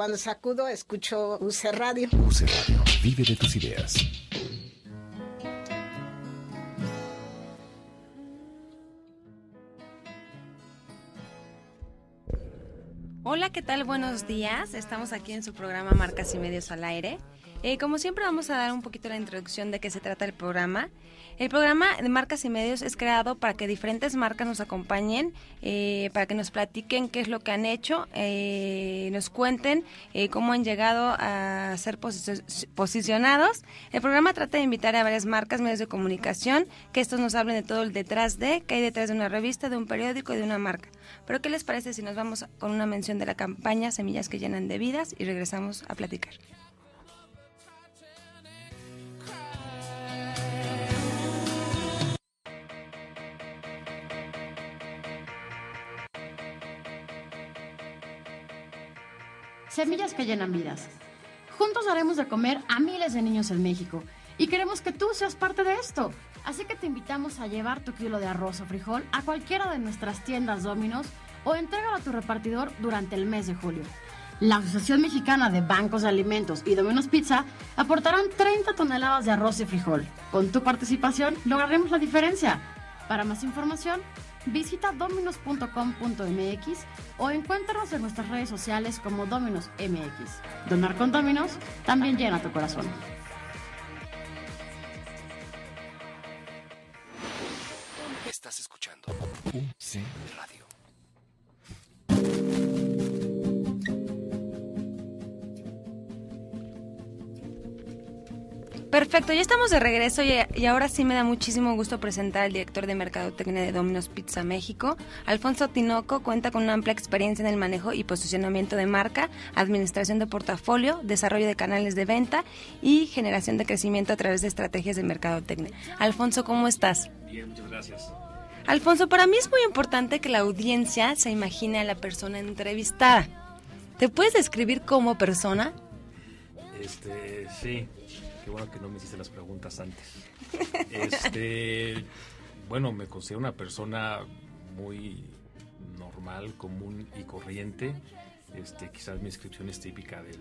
Cuando sacudo, escucho UC Radio. UC Radio, vive de tus ideas. Hola, ¿qué tal? Buenos días. Estamos aquí en su programa Marcas y Medios al Aire. Como siempre vamos a dar un poquito la introducción de qué se trata el programa. El programa de Marcas y Medios es creado para que diferentes marcas nos acompañen, para que nos platiquen qué es lo que han hecho, nos cuenten cómo han llegado a ser posicionados. El programa trata de invitar a varias marcas, medios de comunicación, que estos nos hablen de todo el detrás de, qué hay detrás de una revista, de un periódico y de una marca. Pero ¿qué les parece si nos vamos con una mención de la campaña Semillas que llenan de vidas y regresamos a platicar? Semillas que llenan vidas. Juntos haremos de comer a miles de niños en México y queremos que tú seas parte de esto. Así que te invitamos a llevar tu kilo de arroz o frijol a cualquiera de nuestras tiendas Domino's o entrégalo a tu repartidor durante el mes de julio. La Asociación Mexicana de Bancos de Alimentos y Domino's Pizza aportarán 30 toneladas de arroz y frijol. Con tu participación lograremos la diferencia. Para más información, visita dominos.com.mx o encuéntranos en nuestras redes sociales como Dominos MX. Donar con Dominos también llena tu corazón. Estás escuchando UC Radio. Perfecto, ya estamos de regreso y ahora sí me da muchísimo gusto presentar al director de Mercadotecnia de Domino's Pizza México. Alfonso Tinoco cuenta con una amplia experiencia en el manejo y posicionamiento de marca, administración de portafolio, desarrollo de canales de venta y generación de crecimiento a través de estrategias de mercadotecnia. Alfonso, ¿cómo estás? Bien, muchas gracias. Alfonso, para mí es muy importante que la audiencia se imagine a la persona entrevistada. ¿Te puedes describir como persona? Sí. Qué bueno que no me hiciste las preguntas antes. Bueno, me considero una persona muy normal, común y corriente. Quizás mi descripción es típica del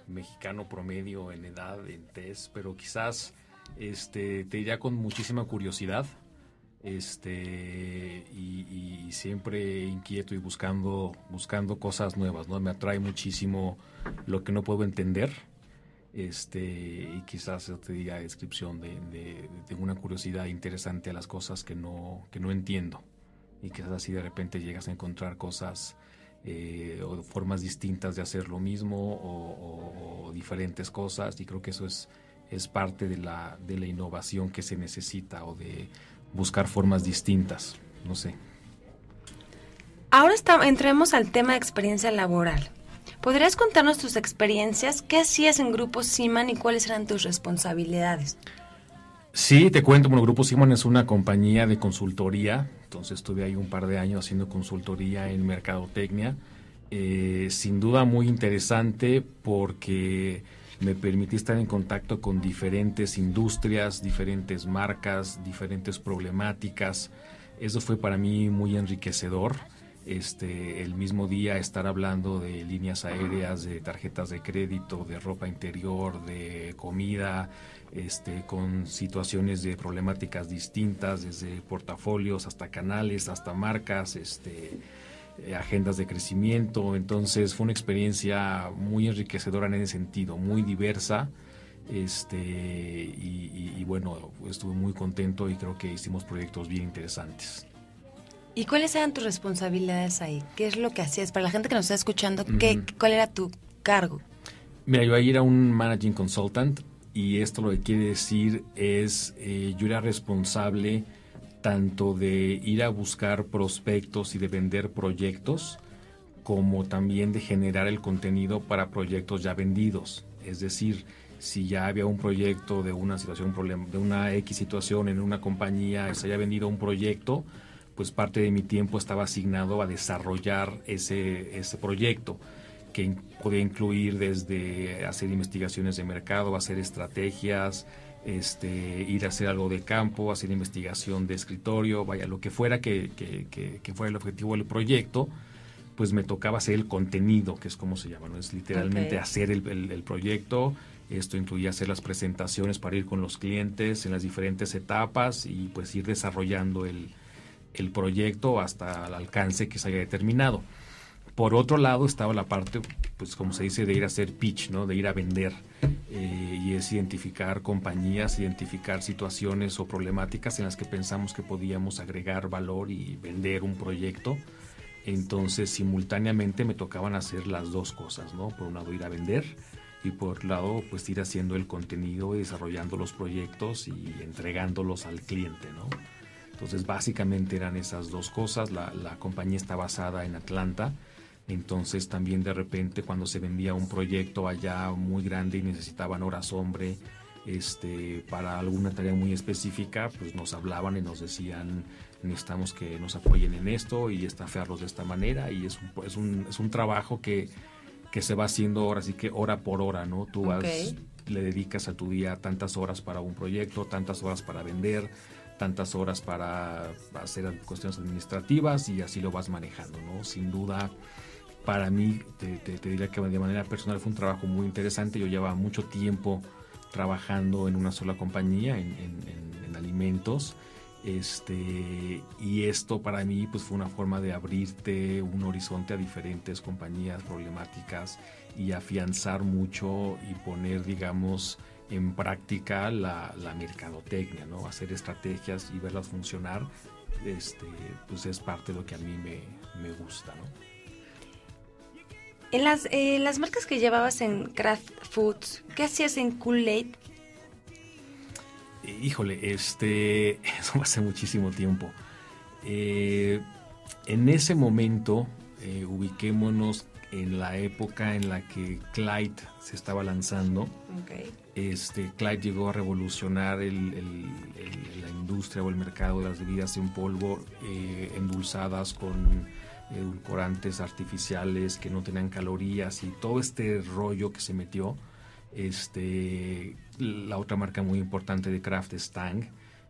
mexicano promedio en edad, en tez, pero quizás te diría con muchísima curiosidad, y siempre inquieto y buscando cosas nuevas, ¿no? Me atrae muchísimo lo que no puedo entender. Y quizás yo te diga descripción de una curiosidad interesante a las cosas que no entiendo, y quizás así de repente llegas a encontrar cosas o formas distintas de hacer lo mismo o diferentes cosas, y creo que eso es parte de la innovación que se necesita, o de buscar formas distintas, no sé. Ahora entremos al tema de experiencia laboral. ¿Podrías contarnos tus experiencias? ¿Qué hacías en Grupo Siman y cuáles eran tus responsabilidades? Sí, te cuento. Bueno, Grupo Siman es una compañía de consultoría. Entonces estuve ahí un par de años haciendo consultoría en mercadotecnia. Sin duda muy interesante porque me permití estar en contacto con diferentes industrias, diferentes marcas, diferentes problemáticas. Eso fue para mí muy enriquecedor. El mismo día estar hablando de líneas aéreas, de tarjetas de crédito, de ropa interior, de comida, con situaciones de problemáticas distintas, desde portafolios hasta canales, hasta marcas, agendas de crecimiento. Entonces fue una experiencia muy enriquecedora en ese sentido, muy diversa, y bueno, estuve muy contento y creo que hicimos proyectos bien interesantes. ¿Y cuáles eran tus responsabilidades ahí? ¿Qué es lo que hacías? Para la gente que nos está escuchando, ¿cuál era tu cargo? Mira, yo ahí era un managing consultant, y esto lo que quiere decir es, yo era responsable tanto de ir a buscar prospectos y de vender proyectos, como también de generar el contenido para proyectos ya vendidos. Es decir, si ya había un proyecto de una situación, de una X situación en una compañía, se haya vendido un proyecto, pues parte de mi tiempo estaba asignado a desarrollar ese proyecto, que podía incluir desde hacer investigaciones de mercado, hacer estrategias, ir a hacer algo de campo, hacer investigación de escritorio, vaya, lo que fuera que fuera el objetivo del proyecto, pues me tocaba hacer el contenido, que es como se llama, ¿no? Es literalmente hacer el proyecto. Esto incluía hacer las presentaciones para ir con los clientes en las diferentes etapas y pues ir desarrollando el proyecto hasta el alcance que se haya determinado. Por otro lado estaba la parte, pues como se dice, de ir a hacer pitch, ¿no? De ir a vender, y es identificar compañías, identificar situaciones o problemáticas en las que pensamos que podíamos agregar valor y vender un proyecto. Entonces, simultáneamente me tocaban hacer las dos cosas, ¿no? Por un lado, ir a vender y por otro lado, pues ir haciendo el contenido y desarrollando los proyectos y entregándolos al cliente, ¿no? Entonces, básicamente eran esas dos cosas. La compañía está basada en Atlanta. Entonces también de repente cuando se vendía un proyecto allá muy grande y necesitaban horas hombre para alguna tarea muy específica, pues nos hablaban y nos decían, necesitamos que nos apoyen en esto y estafarlos de esta manera, y es un trabajo que se va haciendo ahora, así que hora por hora, ¿no? Tú le dedicas a tu día tantas horas para un proyecto, tantas horas para vender, tantas horas para hacer cuestiones administrativas, y así lo vas manejando, ¿no? Sin duda, para mí, te diría que de manera personal fue un trabajo muy interesante. Yo llevaba mucho tiempo trabajando en una sola compañía, en alimentos, y esto para mí pues fue una forma de abrirte un horizonte a diferentes compañías, problemáticas, y afianzar mucho y poner, digamos, en práctica la mercadotecnia, ¿no? Hacer estrategias y verlas funcionar, pues es parte de lo que a mí me gusta, ¿no? En las marcas que llevabas en Kraft Foods, ¿qué hacías en Kool-Aid? Híjole, eso fue hace muchísimo tiempo. En ese momento, ubiquémonos en la época en la que Clyde se estaba lanzando. Clyde llegó a revolucionar la industria o el mercado de las bebidas en polvo, endulzadas con edulcorantes artificiales que no tenían calorías y todo este rollo que se metió. La otra marca muy importante de Kraft es Tang.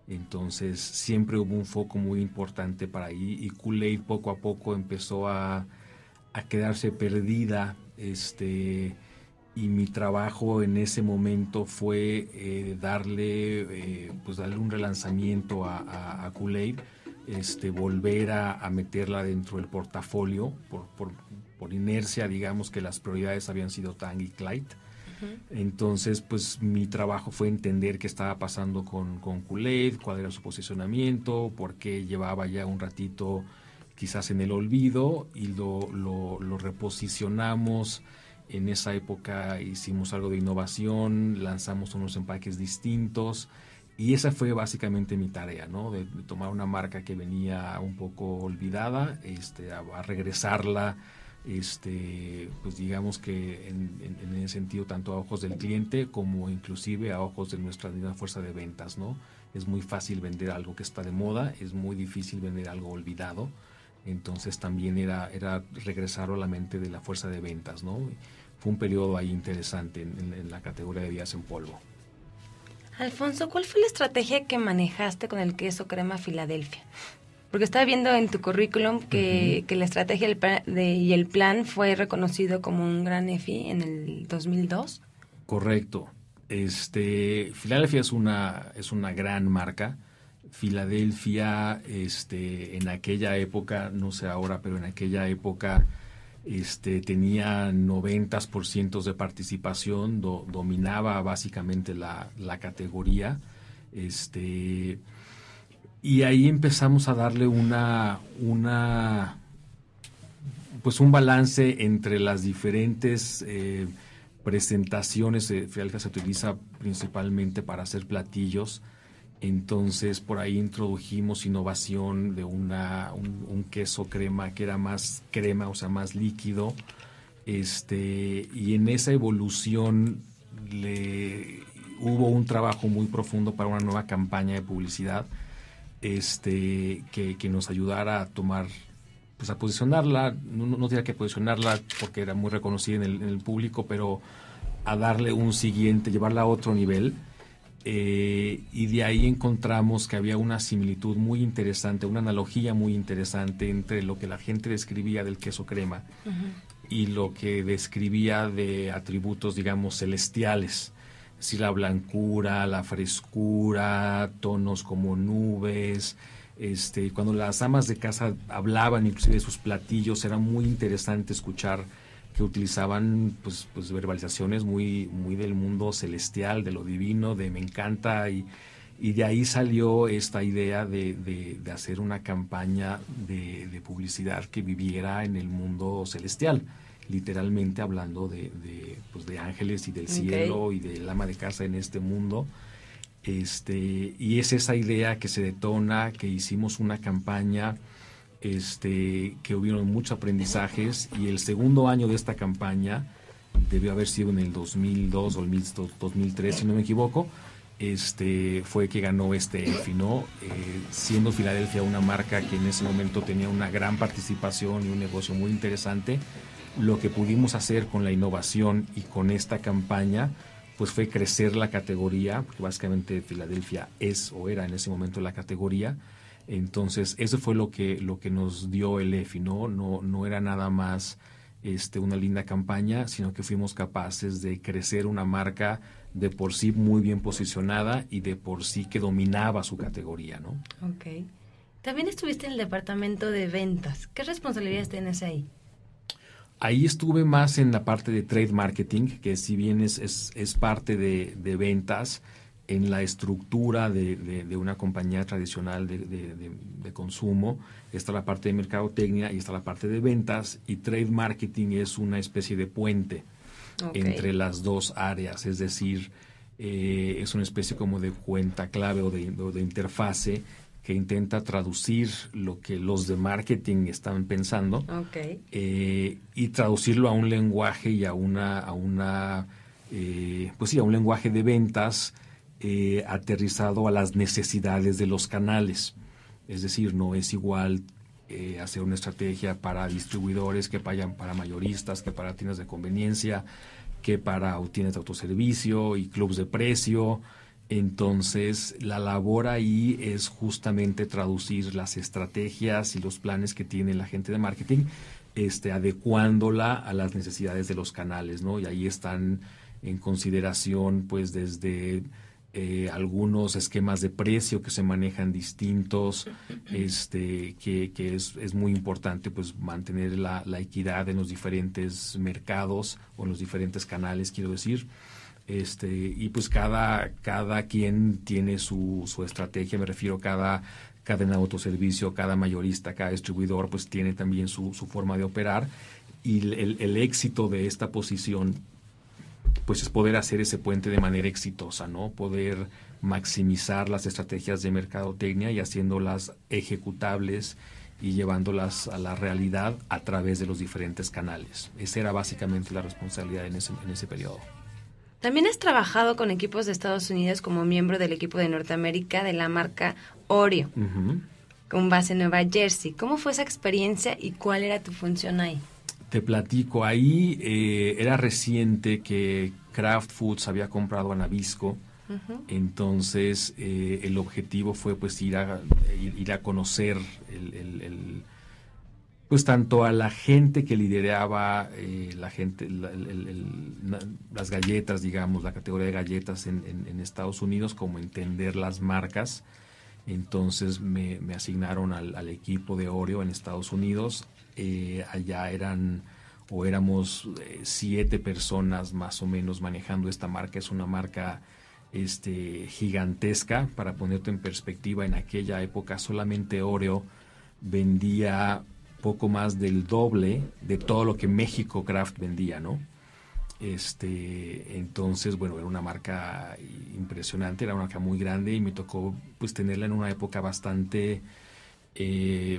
Entonces siempre hubo un foco muy importante para ahí, y Kool-Aid poco a poco empezó a quedarse perdida, y mi trabajo en ese momento fue darle un relanzamiento a Kool-Aid, volver a meterla dentro del portafolio por inercia. Digamos que las prioridades habían sido Tang y Clyde. Entonces, pues mi trabajo fue entender qué estaba pasando con Kool-Aid, cuál era su posicionamiento, por qué llevaba ya un ratito quizás en el olvido, y lo reposicionamos. En esa época hicimos algo de innovación, lanzamos unos empaques distintos, y esa fue básicamente mi tarea, ¿no? De tomar una marca que venía un poco olvidada, a regresarla, pues digamos que en ese sentido, tanto a ojos del cliente como inclusive a ojos de nuestra misma fuerza de ventas, ¿no? Es muy fácil vender algo que está de moda, es muy difícil vender algo olvidado. Entonces también era regresarlo a la mente de la fuerza de ventas, ¿no? Fue un periodo ahí interesante en la categoría de bebidas en polvo. Alfonso, ¿cuál fue la estrategia que manejaste con el queso crema Filadelfia? Porque estaba viendo en tu currículum que la estrategia y el plan fue reconocido como un gran EFI en el 2002. Correcto. Filadelfia es una gran marca. Filadelfia, en aquella época, no sé ahora, pero en aquella época tenía 90% de participación, dominaba básicamente la categoría, y ahí empezamos a darle un balance entre las diferentes presentaciones. Filadelfia se utiliza principalmente para hacer platillos. Entonces por ahí introdujimos innovación de un queso crema que era más crema, o sea, más líquido, y en esa evolución hubo un trabajo muy profundo para una nueva campaña de publicidad, que nos ayudara a tomar, pues a posicionarla, no diría que posicionarla porque era muy reconocida en el público, pero a darle un siguiente, llevarla a otro nivel. y de ahí encontramos que había una similitud muy interesante, una analogía muy interesante entre lo que la gente describía del queso crema y lo que describía de atributos, digamos, celestiales. Es decir, la blancura, la frescura, tonos como nubes. Cuando las amas de casa hablaban inclusive de sus platillos, era muy interesante escuchar que utilizaban pues verbalizaciones muy del mundo celestial, de lo divino, de me encanta, y de ahí salió esta idea de hacer una campaña de publicidad que viviera en el mundo celestial, literalmente hablando de ángeles y del cielo y del ama de casa en este mundo. Y es esa idea que se detona, que hicimos una campaña, que hubieron muchos aprendizajes, y el segundo año de esta campaña debió haber sido en el 2002 o el 2003, si no me equivoco, fue que ganó EFI, ¿no? Siendo Filadelfia una marca que en ese momento tenía una gran participación y un negocio muy interesante, lo que pudimos hacer con la innovación y con esta campaña pues fue crecer la categoría, porque básicamente Filadelfia es o era en ese momento la categoría. Entonces eso fue lo que nos dio el EFI, no era nada más una linda campaña, sino que fuimos capaces de crecer una marca de por sí muy bien posicionada y de por sí que dominaba su categoría, ¿no? Ok. También estuviste en el departamento de ventas. ¿Qué responsabilidades tienes ahí? Ahí estuve más en la parte de trade marketing, que si bien es parte de ventas, en la estructura de una compañía tradicional de consumo, está la parte de mercadotecnia y está la parte de ventas, y trade marketing es una especie de puente entre las dos áreas, es decir, es una especie como de cuenta clave o de interfase que intenta traducir lo que los de marketing están pensando y traducirlo a un lenguaje y a un lenguaje de ventas aterrizado a las necesidades de los canales. Es decir, no es igual hacer una estrategia para distribuidores que para mayoristas, que para tiendas de conveniencia, que para tiendas de autoservicio y clubs de precio. Entonces, la labor ahí es justamente traducir las estrategias y los planes que tiene la gente de marketing, adecuándola a las necesidades de los canales, ¿no? Y ahí están en consideración, pues, desde algunos esquemas de precio que se manejan distintos, que es muy importante, pues, mantener la equidad en los diferentes mercados o en los diferentes canales, quiero decir. Y pues cada quien tiene su estrategia, me refiero, cada cadena de autoservicio, cada mayorista, cada distribuidor pues tiene también su forma de operar, y el éxito de esta posición pues es poder hacer ese puente de manera exitosa, ¿no? Poder maximizar las estrategias de mercadotecnia y haciéndolas ejecutables y llevándolas a la realidad a través de los diferentes canales. Esa era básicamente la responsabilidad en ese periodo. También has trabajado con equipos de Estados Unidos como miembro del equipo de Norteamérica de la marca Oreo, con base en Nueva Jersey. ¿Cómo fue esa experiencia y cuál era tu función ahí? Te platico, ahí era reciente que Kraft Foods había comprado a Nabisco, entonces el objetivo fue pues ir a conocer pues tanto a la gente que lideraba las galletas, digamos, la categoría de galletas en Estados Unidos, como entender las marcas. Entonces me asignaron al equipo de Oreo en Estados Unidos. Allá éramos 7 personas más o menos manejando esta marca. Es una marca gigantesca. Para ponerte en perspectiva, en aquella época solamente Oreo vendía poco más del doble de todo lo que México Kraft vendía, ¿no? Entonces, bueno, era una marca impresionante, era una marca muy grande, y me tocó pues tenerla en una época bastante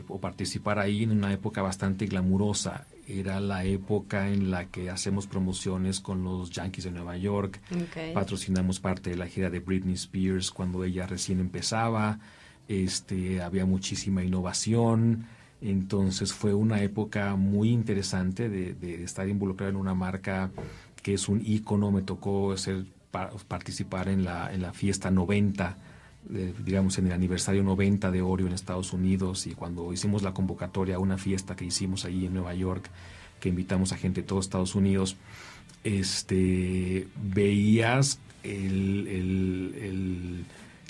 o participar ahí en una época bastante glamurosa. Era la época en la que hacemos promociones con los Yankees de Nueva York, patrocinamos parte de la gira de Britney Spears cuando ella recién empezaba, había muchísima innovación. Entonces fue una época muy interesante de estar involucrado en una marca que es un ícono. Me tocó ser participar en la fiesta 90, digamos en el aniversario 90 de Oreo en Estados Unidos, y cuando hicimos la convocatoria a una fiesta que hicimos allí en Nueva York, que invitamos a gente de todo Estados Unidos, veías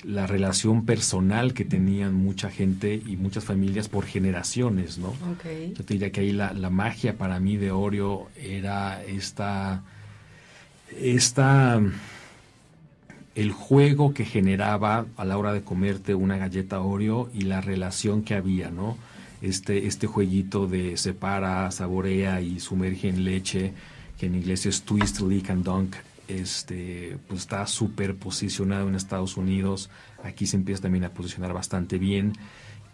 la relación personal que tenían mucha gente y muchas familias por generaciones, ¿no? Okay. Yo te diría que ahí la magia para mí de Oreo era el juego que generaba a la hora de comerte una galleta Oreo y la relación que había, ¿no? Este jueguito de separa, saborea y sumerge en leche, que en inglés es twist, lick and dunk, pues está súper posicionado en Estados Unidos. Aquí se empieza también a posicionar bastante bien.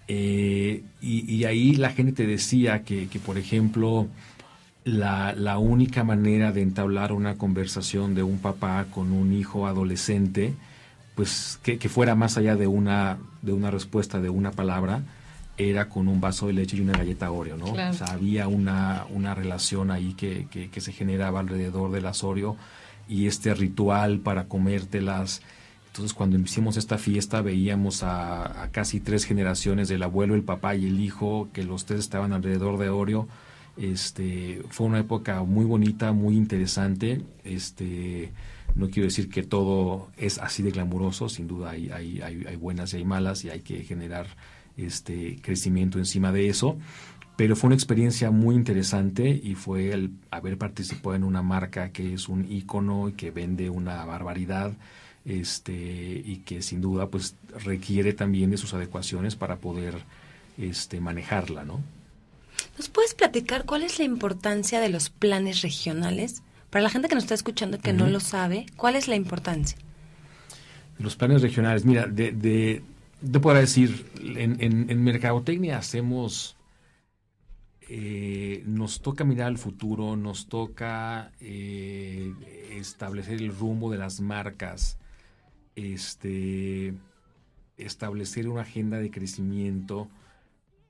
Y ahí la gente te decía que por ejemplo, la única manera de entablar una conversación de un papá con un hijo adolescente, pues que fuera más allá de una respuesta de una palabra, era con un vaso de leche y una galleta Oreo, ¿no? Claro. O sea, había una relación ahí que se generaba alrededor de las Oreo, y este ritual para comértelas. Entonces, cuando hicimos esta fiesta, veíamos a casi 3 generaciones del abuelo, el papá y el hijo, que los 3 estaban alrededor de Oreo. Fue una época muy bonita, muy interesante. No quiero decir que todo es así de glamuroso, sin duda hay buenas y hay malas, y hay que generar crecimiento encima de eso, pero fue una experiencia muy interesante, y fue el haber participado en una marca que es un ícono y que vende una barbaridad, y que sin duda pues requiere también de sus adecuaciones para poder manejarla, ¿no? ¿Nos puedes platicar cuál es la importancia de los planes regionales? Para la gente que nos está escuchando que no lo sabe, ¿cuál es la importancia? Los planes regionales, mira, te podrá decir, en mercadotecnia hacemos, nos toca mirar al futuro, nos toca establecer el rumbo de las marcas, establecer una agenda de crecimiento,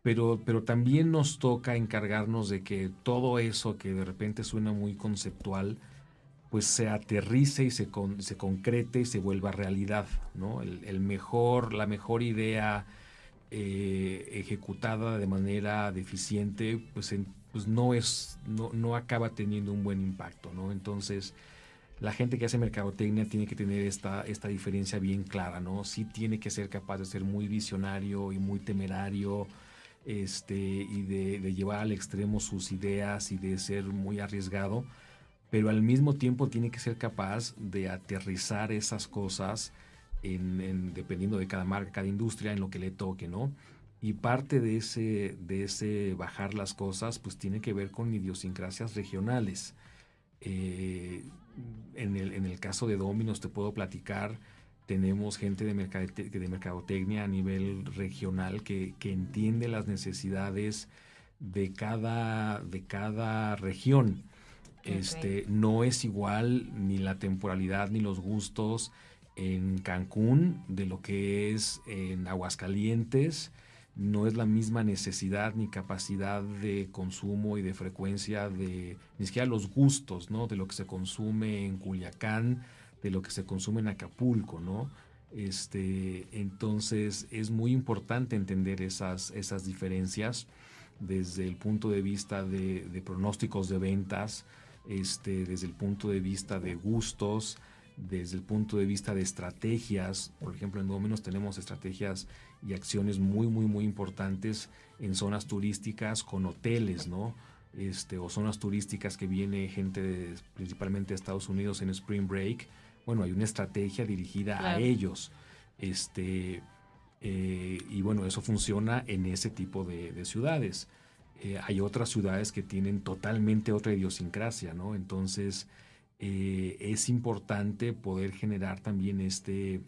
pero también nos toca encargarnos de que todo eso que de repente suena muy conceptual, pues se aterrice y se concrete y se vuelva realidad, ¿no? La mejor idea ejecutada de manera deficiente, pues no acaba teniendo un buen impacto, ¿no? Entonces, la gente que hace mercadotecnia tiene que tener esta diferencia bien clara, ¿no? Sí tiene que ser capaz de ser muy visionario y muy temerario, y de llevar al extremo sus ideas y de ser muy arriesgado, pero al mismo tiempo tiene que ser capaz de aterrizar esas cosas dependiendo de cada marca, cada industria, en lo que le toque, ¿no? Y parte de ese bajar las cosas, pues tiene que ver con idiosincrasias regionales. En el caso de Domino's te puedo platicar, tenemos gente de mercadotecnia a nivel regional que entiende las necesidades de cada región. Okay. No es igual ni la temporalidad ni los gustos en Cancún de lo que es en Aguascalientes. No es la misma necesidad ni capacidad de consumo y de frecuencia ni siquiera los gustos, ¿no? De lo que se consume en Culiacán, de lo que se consume en Acapulco, ¿no? Entonces es muy importante entender esas diferencias desde el punto de vista de pronósticos de ventas, desde el punto de vista de gustos, desde el punto de vista de estrategias. Por ejemplo, en Domino's tenemos estrategias y acciones muy, muy, muy importantes en zonas turísticas con hoteles, ¿no? O zonas turísticas que viene gente principalmente de Estados Unidos en Spring Break. Bueno, hay una estrategia dirigida a ellos. Y bueno, eso funciona en ese tipo de ciudades. Hay otras ciudades que tienen totalmente otra idiosincrasia, ¿no? Entonces, es importante poder generar también este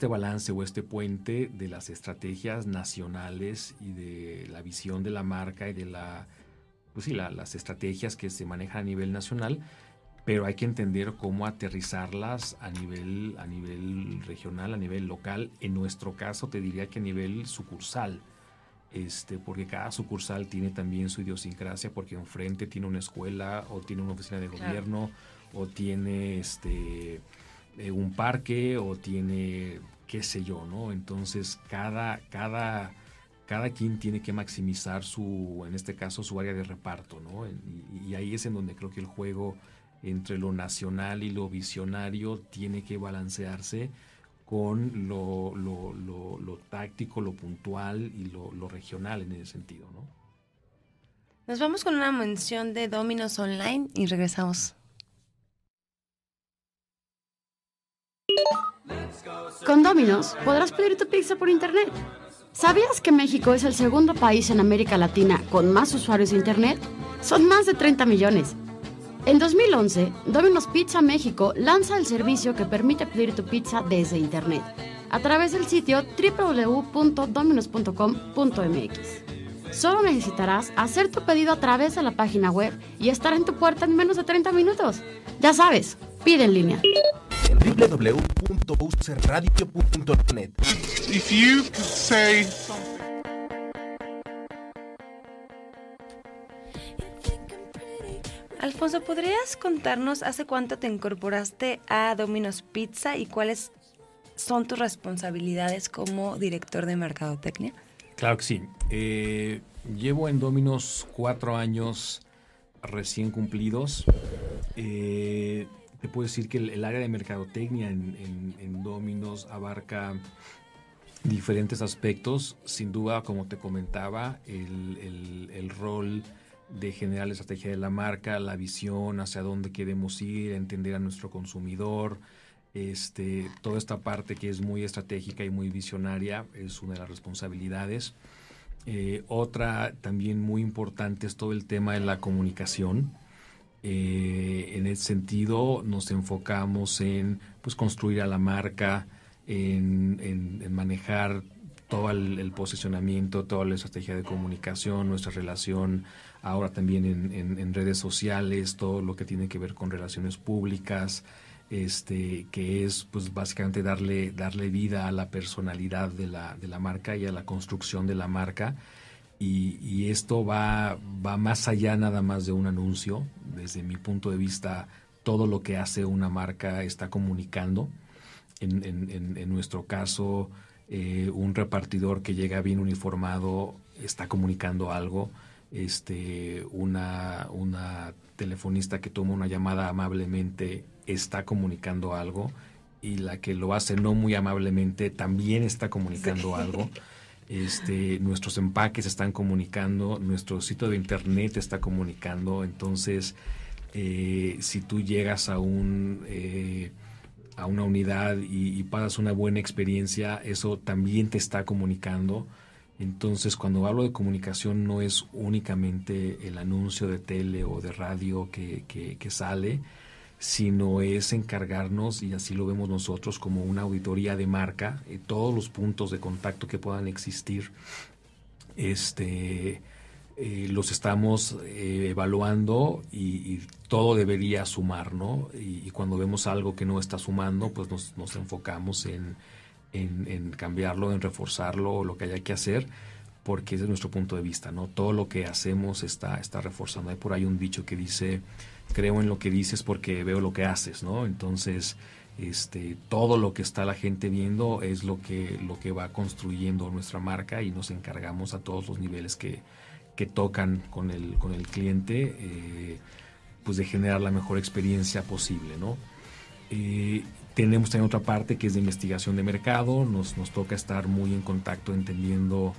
balance o este puente de las estrategias nacionales y de la visión de la marca y de las estrategias que se manejan a nivel nacional, pero hay que entender cómo aterrizarlas a nivel regional, a nivel local. En nuestro caso te diría que a nivel sucursal, porque cada sucursal tiene también su idiosincrasia, porque enfrente tiene una escuela o tiene una oficina de gobierno o tiene un parque, o tiene qué sé yo, ¿no? Entonces cada quien tiene que maximizar en este caso, su área de reparto, ¿no? Y ahí es en donde creo que el juego entre lo nacional y lo visionario tiene que balancearse con lo táctico, lo puntual y lo regional en ese sentido, ¿no? Nos vamos con una mención de Domino's Online y regresamos. Con Domino's podrás pedir tu pizza por internet. ¿Sabías que México es el segundo país en América Latina con más usuarios de internet? Son más de 30 millones. En 2011, Domino's Pizza México lanza el servicio que permite pedir tu pizza desde internet a través del sitio www.dominos.com.mx. Solo necesitarás hacer tu pedido a través de la página web y estar en tu puerta en menos de 30 minutos. Ya sabes, pide en línea. En www.userradio.net. If you could say something. Alfonso, ¿podrías contarnos hace cuánto te incorporaste a Domino's Pizza y cuáles son tus responsabilidades como director de mercadotecnia? Claro que sí. Llevo en Domino's 4 años recién cumplidos. Te puedo decir que el área de mercadotecnia en Domino's abarca diferentes aspectos. Sin duda, como te comentaba, el rol de generar la estrategia de la marca, la visión, hacia dónde queremos ir, entender a nuestro consumidor. Toda esta parte que es muy estratégica y muy visionaria es una de las responsabilidades. Otra también muy importante es todo el tema de la comunicación. En ese sentido nos enfocamos en construir a la marca, en manejar todo el posicionamiento, toda la estrategia de comunicación, nuestra relación ahora también en redes sociales, todo lo que tiene que ver con relaciones públicas, que es básicamente darle vida a la personalidad de la marca y a la construcción de la marca. Y esto va más allá nada más de un anuncio. Desde mi punto de vista, todo lo que hace una marca está comunicando. En nuestro caso, un repartidor que llega bien uniformado está comunicando algo. Una telefonista que toma una llamada amablemente está comunicando algo, y la que lo hace no muy amablemente también está comunicando algo. Nuestros empaques están comunicando, nuestro sitio de internet está comunicando. Entonces, si tú llegas a una unidad y pasas una buena experiencia, eso también te está comunicando. Entonces, cuando hablo de comunicación, no es únicamente el anuncio de tele o de radio que sale, sino es encargarnos, y así lo vemos nosotros, como una auditoría de marca, todos los puntos de contacto que puedan existir, los estamos evaluando, y todo debería sumar, ¿no? Y cuando vemos algo que no está sumando, pues nos enfocamos en cambiarlo, en reforzarlo, lo que haya que hacer, porque ese es nuestro punto de vista, ¿no? Todo lo que hacemos está reforzando. Hay por ahí un dicho que dice: creo en lo que dices porque veo lo que haces, ¿no? Entonces, todo lo que está la gente viendo es lo que va construyendo nuestra marca, y nos encargamos a todos los niveles que tocan con el cliente, pues de generar la mejor experiencia posible, ¿no? Tenemos también otra parte que es de investigación de mercado. Nos toca estar muy en contacto, entendiendo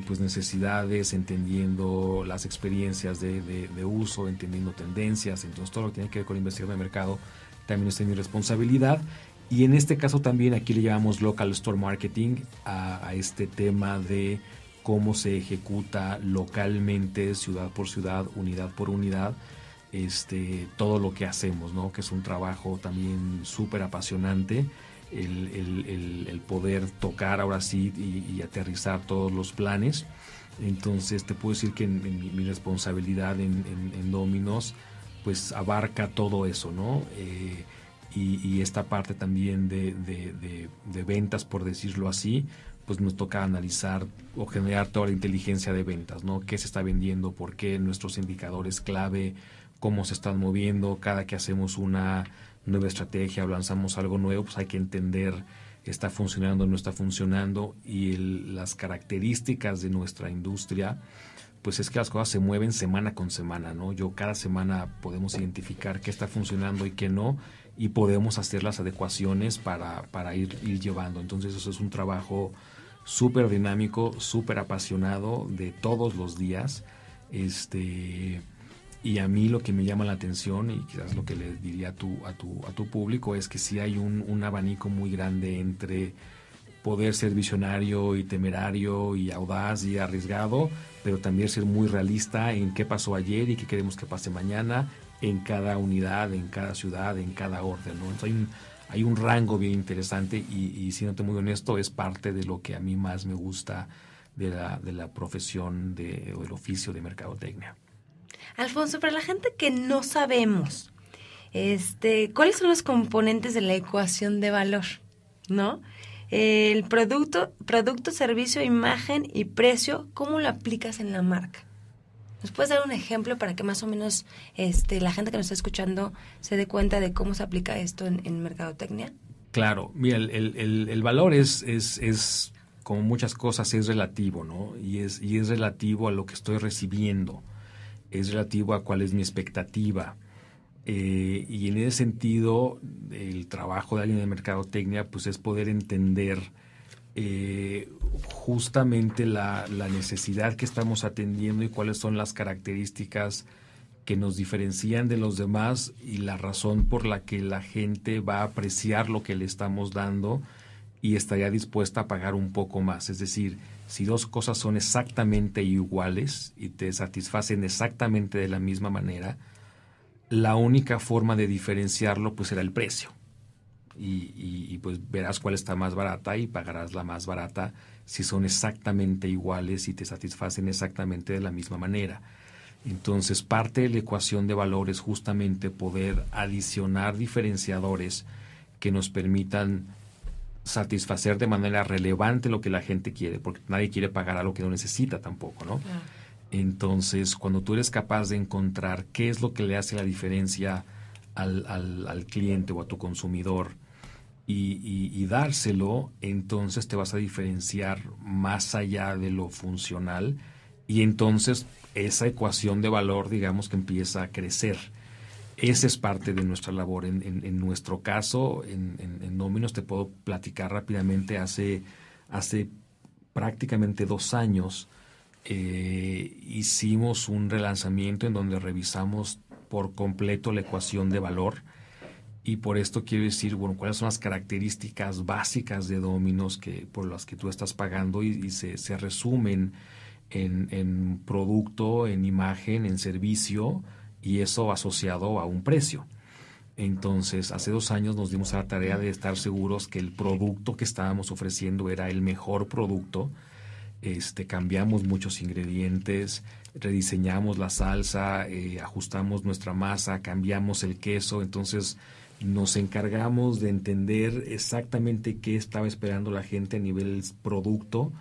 pues necesidades, entendiendo las experiencias de uso, entendiendo tendencias. Entonces, todo lo que tiene que ver con investigación de mercado también es de mi responsabilidad. Y en este caso también aquí le llamamos Local Store Marketing a este tema de cómo se ejecuta localmente, ciudad por ciudad, unidad por unidad, todo lo que hacemos, ¿no? Que es un trabajo también súper apasionante, el poder tocar ahora sí y aterrizar todos los planes. Entonces te puedo decir que mi responsabilidad en Domino's pues abarca todo eso, ¿no? Y esta parte también de ventas, por decirlo así, pues nos toca analizar o generar toda la inteligencia de ventas, ¿no? ¿Qué se está vendiendo? ¿Por qué? Nuestros indicadores clave, cómo se están moviendo. Cada que hacemos una nueva estrategia o lanzamos algo nuevo, pues hay que entender está funcionando o no está funcionando, y las características de nuestra industria, pues es que las cosas se mueven semana con semana, ¿no? Cada semana podemos identificar qué está funcionando y qué no, y podemos hacer las adecuaciones para ir llevando. Entonces eso es un trabajo súper dinámico, súper apasionado de todos los días, y a mí lo que me llama la atención, y quizás lo que le diría a tu público, es que sí hay un abanico muy grande entre poder ser visionario y temerario y audaz y arriesgado, pero también ser muy realista en qué pasó ayer y qué queremos que pase mañana en cada unidad, en cada ciudad, en cada orden, ¿no? Entonces hay un rango bien interesante, y siéndote muy honesto, es parte de lo que a mí más me gusta de la profesión o del oficio de mercadotecnia. Alfonso, para la gente que no sabemos, ¿cuáles son los componentes de la ecuación de valor? ¿No? El producto, servicio, imagen y precio, ¿cómo lo aplicas en la marca? ¿Nos puedes dar un ejemplo para que más o menos la gente que nos está escuchando se dé cuenta de cómo se aplica esto en mercadotecnia? Claro, mira, el valor es como muchas cosas, es relativo, ¿no? Y es relativo a lo que estoy recibiendo, es relativo a cuál es mi expectativa. Y en ese sentido, el trabajo de alguien de mercadotecnia pues es poder entender justamente la necesidad que estamos atendiendo y cuáles son las características que nos diferencian de los demás, y la razón por la que la gente va a apreciar lo que le estamos dando y estaría dispuesta a pagar un poco más. Es decir, si dos cosas son exactamente iguales y te satisfacen exactamente de la misma manera, la única forma de diferenciarlo pues será el precio. Y pues verás cuál está más barata y pagarás la más barata si son exactamente iguales y te satisfacen exactamente de la misma manera. Entonces, parte de la ecuación de valor es justamente poder adicionar diferenciadores que nos permitan satisfacer de manera relevante lo que la gente quiere, porque nadie quiere pagar algo que no necesita tampoco, ¿no? Claro. Entonces, cuando tú eres capaz de encontrar qué es lo que le hace la diferencia al cliente o a tu consumidor y dárselo, entonces te vas a diferenciar más allá de lo funcional, y entonces esa ecuación de valor, digamos, que empieza a crecer. Esa es parte de nuestra labor. En nuestro caso, en Domino's, te puedo platicar rápidamente, hace prácticamente 2 años hicimos un relanzamiento en donde revisamos por completo la ecuación de valor, y por esto quiero decir, bueno, cuáles son las características básicas de Domino's por las que tú estás pagando, y se resumen en producto, en imagen, en servicio, y eso asociado a un precio. Entonces, hace 2 años nos dimos a la tarea de estar seguros que el producto que estábamos ofreciendo era el mejor producto. Cambiamos muchos ingredientes, rediseñamos la salsa, ajustamos nuestra masa, cambiamos el queso. Entonces, nos encargamos de entender exactamente qué estaba esperando la gente a nivel producto,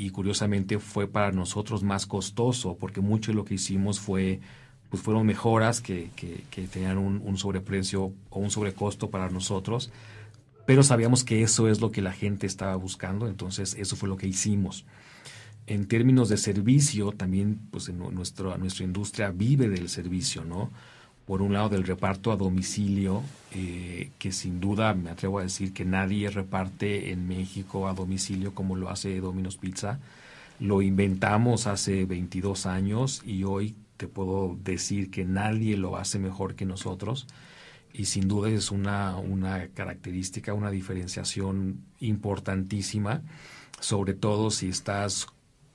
y curiosamente fue para nosotros más costoso, porque mucho de lo que hicimos fueron mejoras que tenían un sobreprecio o un sobrecosto para nosotros, pero sabíamos que eso es lo que la gente estaba buscando, entonces eso fue lo que hicimos. En términos de servicio, también pues nuestra industria vive del servicio, ¿no? Por un lado, del reparto a domicilio, que sin duda me atrevo a decir que nadie reparte en México a domicilio como lo hace Domino's Pizza. Lo inventamos hace 22 años y hoy te puedo decir que nadie lo hace mejor que nosotros. Y sin duda es una característica, una diferenciación importantísima, sobre todo si estás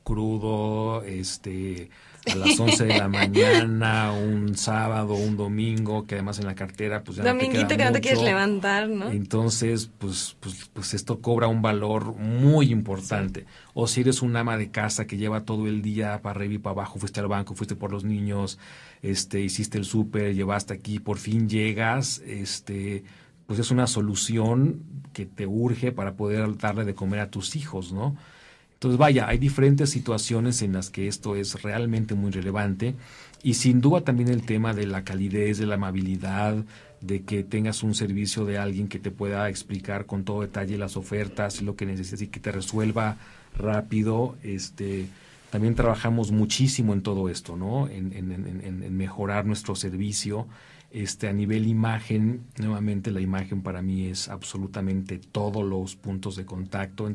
crudo, a las 11 de la mañana, un sábado, un domingo, que además en la cartera pues ya dominguito no te queda que mucho. No te quieres levantar, ¿no? Entonces, pues esto cobra un valor muy importante. Sí. O si eres un ama de casa que lleva todo el día para arriba y para abajo, fuiste al banco, fuiste por los niños, hiciste el súper, llevaste aquí, por fin llegas, pues es una solución que te urge para poder darle de comer a tus hijos, ¿no? Entonces, vaya, hay diferentes situaciones en las que esto es realmente muy relevante y sin duda también el tema de la calidez, de la amabilidad, de que tengas un servicio de alguien que te pueda explicar con todo detalle las ofertas y lo que necesitas y que te resuelva rápido. También trabajamos muchísimo en todo esto, ¿no? En mejorar nuestro servicio. A nivel imagen, nuevamente la imagen para mí es absolutamente todos los puntos de contacto,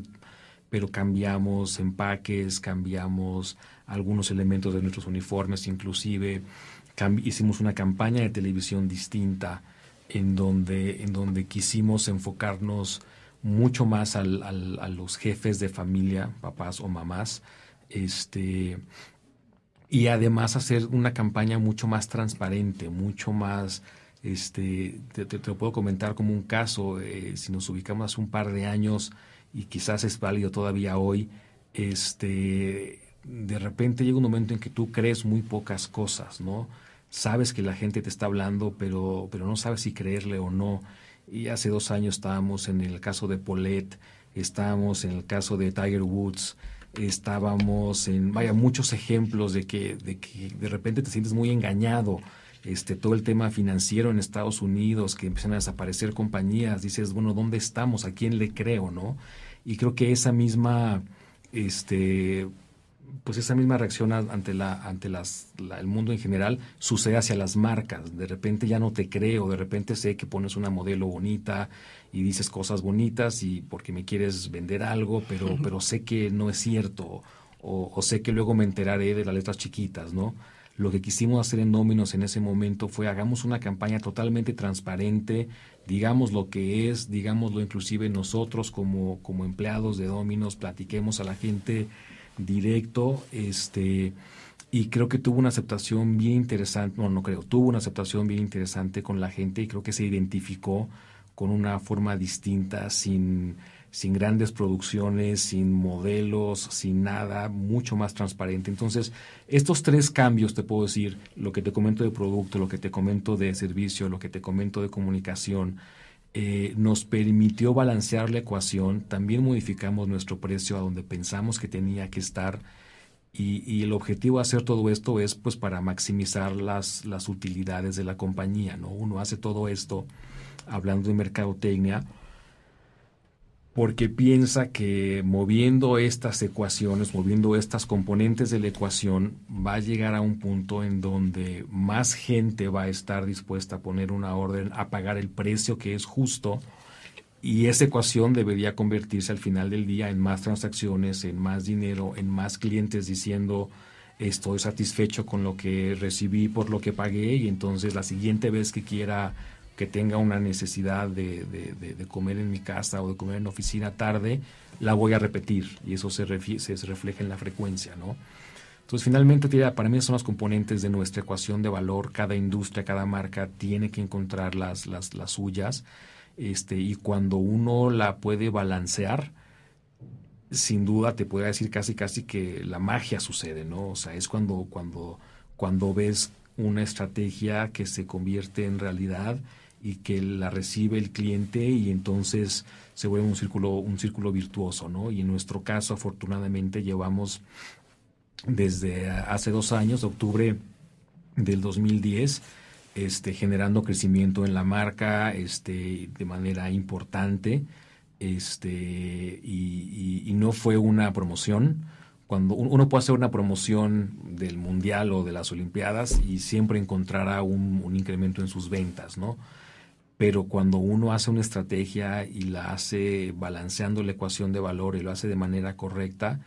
pero cambiamos empaques, cambiamos algunos elementos de nuestros uniformes, inclusive hicimos una campaña de televisión distinta en donde quisimos enfocarnos mucho más a los jefes de familia, papás o mamás, y además hacer una campaña mucho más transparente, mucho más, te lo puedo comentar como un caso, si nos ubicamos hace un par de años y quizás es válido todavía hoy, de repente llega un momento en que tú crees muy pocas cosas, ¿no? Sabes que la gente te está hablando, pero no sabes si creerle o no. Y hace 2 años estábamos en el caso de Paulette, estábamos en el caso de Tiger Woods, estábamos en, muchos ejemplos de que de repente te sientes muy engañado. Todo el tema financiero en Estados Unidos, que empiezan a desaparecer compañías, dices, bueno, ¿dónde estamos? ¿A quién le creo, no? Y creo que esa misma, esa misma reacción ante el mundo en general sucede hacia las marcas. De repente ya no te creo, de repente sé que pones una modelo bonita y dices cosas bonitas y porque me quieres vender algo, pero sé que no es cierto, o sé que luego me enteraré de las letras chiquitas, ¿no? Lo que quisimos hacer en Domino's en ese momento fue hagamos una campaña totalmente transparente, digamos lo que es, digámoslo inclusive nosotros como empleados de Domino's, platiquemos a la gente directo, y creo que tuvo una aceptación bien interesante, tuvo una aceptación bien interesante con la gente y creo que se identificó con una forma distinta, sin grandes producciones, sin modelos, sin nada, mucho más transparente. Entonces, estos 3 cambios, te puedo decir, lo que te comento de producto, lo que te comento de servicio, lo que te comento de comunicación, nos permitió balancear la ecuación. También modificamos nuestro precio a donde pensamos que tenía que estar y el objetivo de hacer todo esto es pues para maximizar las utilidades de la compañía, ¿no? Uno hace todo esto hablando de mercadotecnia porque piensa que moviendo estas ecuaciones, moviendo estas componentes de la ecuación, va a llegar a un punto en donde más gente va a estar dispuesta a poner una orden, a pagar el precio que es justo, y esa ecuación debería convertirse al final del día en más transacciones, en más dinero, en más clientes diciendo estoy satisfecho con lo que recibí por lo que pagué, y entonces la siguiente vez que tenga una necesidad de comer en mi casa o de comer en la oficina tarde, la voy a repetir y eso se refleja en la frecuencia, ¿no? Entonces, finalmente, para mí son los componentes de nuestra ecuación de valor. Cada industria, cada marca tiene que encontrar las suyas, y cuando uno la puede balancear, sin duda te puedo decir casi que la magia sucede, ¿no? O sea, es cuando ves una estrategia que se convierte en realidad y que la recibe el cliente y entonces se vuelve un círculo virtuoso, ¿no? Y en nuestro caso, afortunadamente, llevamos desde hace 2 años, octubre del 2010, generando crecimiento en la marca, de manera importante, y no fue una promoción. Cuando uno puede hacer una promoción del Mundial o de las Olimpiadas y siempre encontrará un incremento en sus ventas, ¿no? Pero cuando uno hace una estrategia y la hace balanceando la ecuación de valor y lo hace de manera correcta,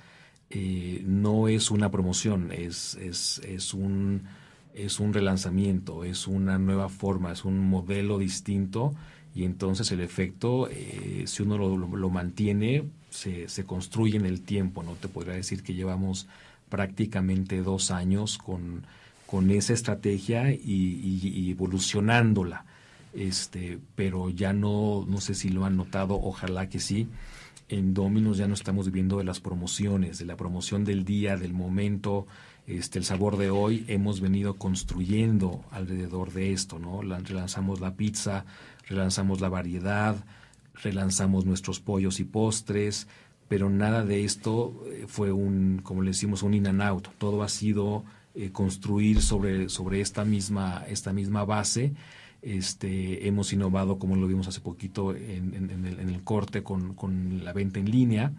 no es una promoción, es un relanzamiento, es una nueva forma, es un modelo distinto, y entonces el efecto, si uno lo mantiene, se construye en el tiempo, ¿no? Te podría decir que llevamos prácticamente 2 años con esa estrategia y evolucionándola, pero ya no sé si lo han notado, ojalá que sí. En Domino's ya no estamos viviendo de las promociones, de la promoción del día, del momento, el sabor de hoy. Hemos venido construyendo alrededor de esto, ¿no? Relanzamos la pizza, relanzamos la variedad, relanzamos nuestros pollos y postres, pero nada de esto fue como le decimos, un in and out. Todo ha sido construir sobre esta misma base. Hemos innovado, como lo vimos hace poquito en el corte, con la venta en línea,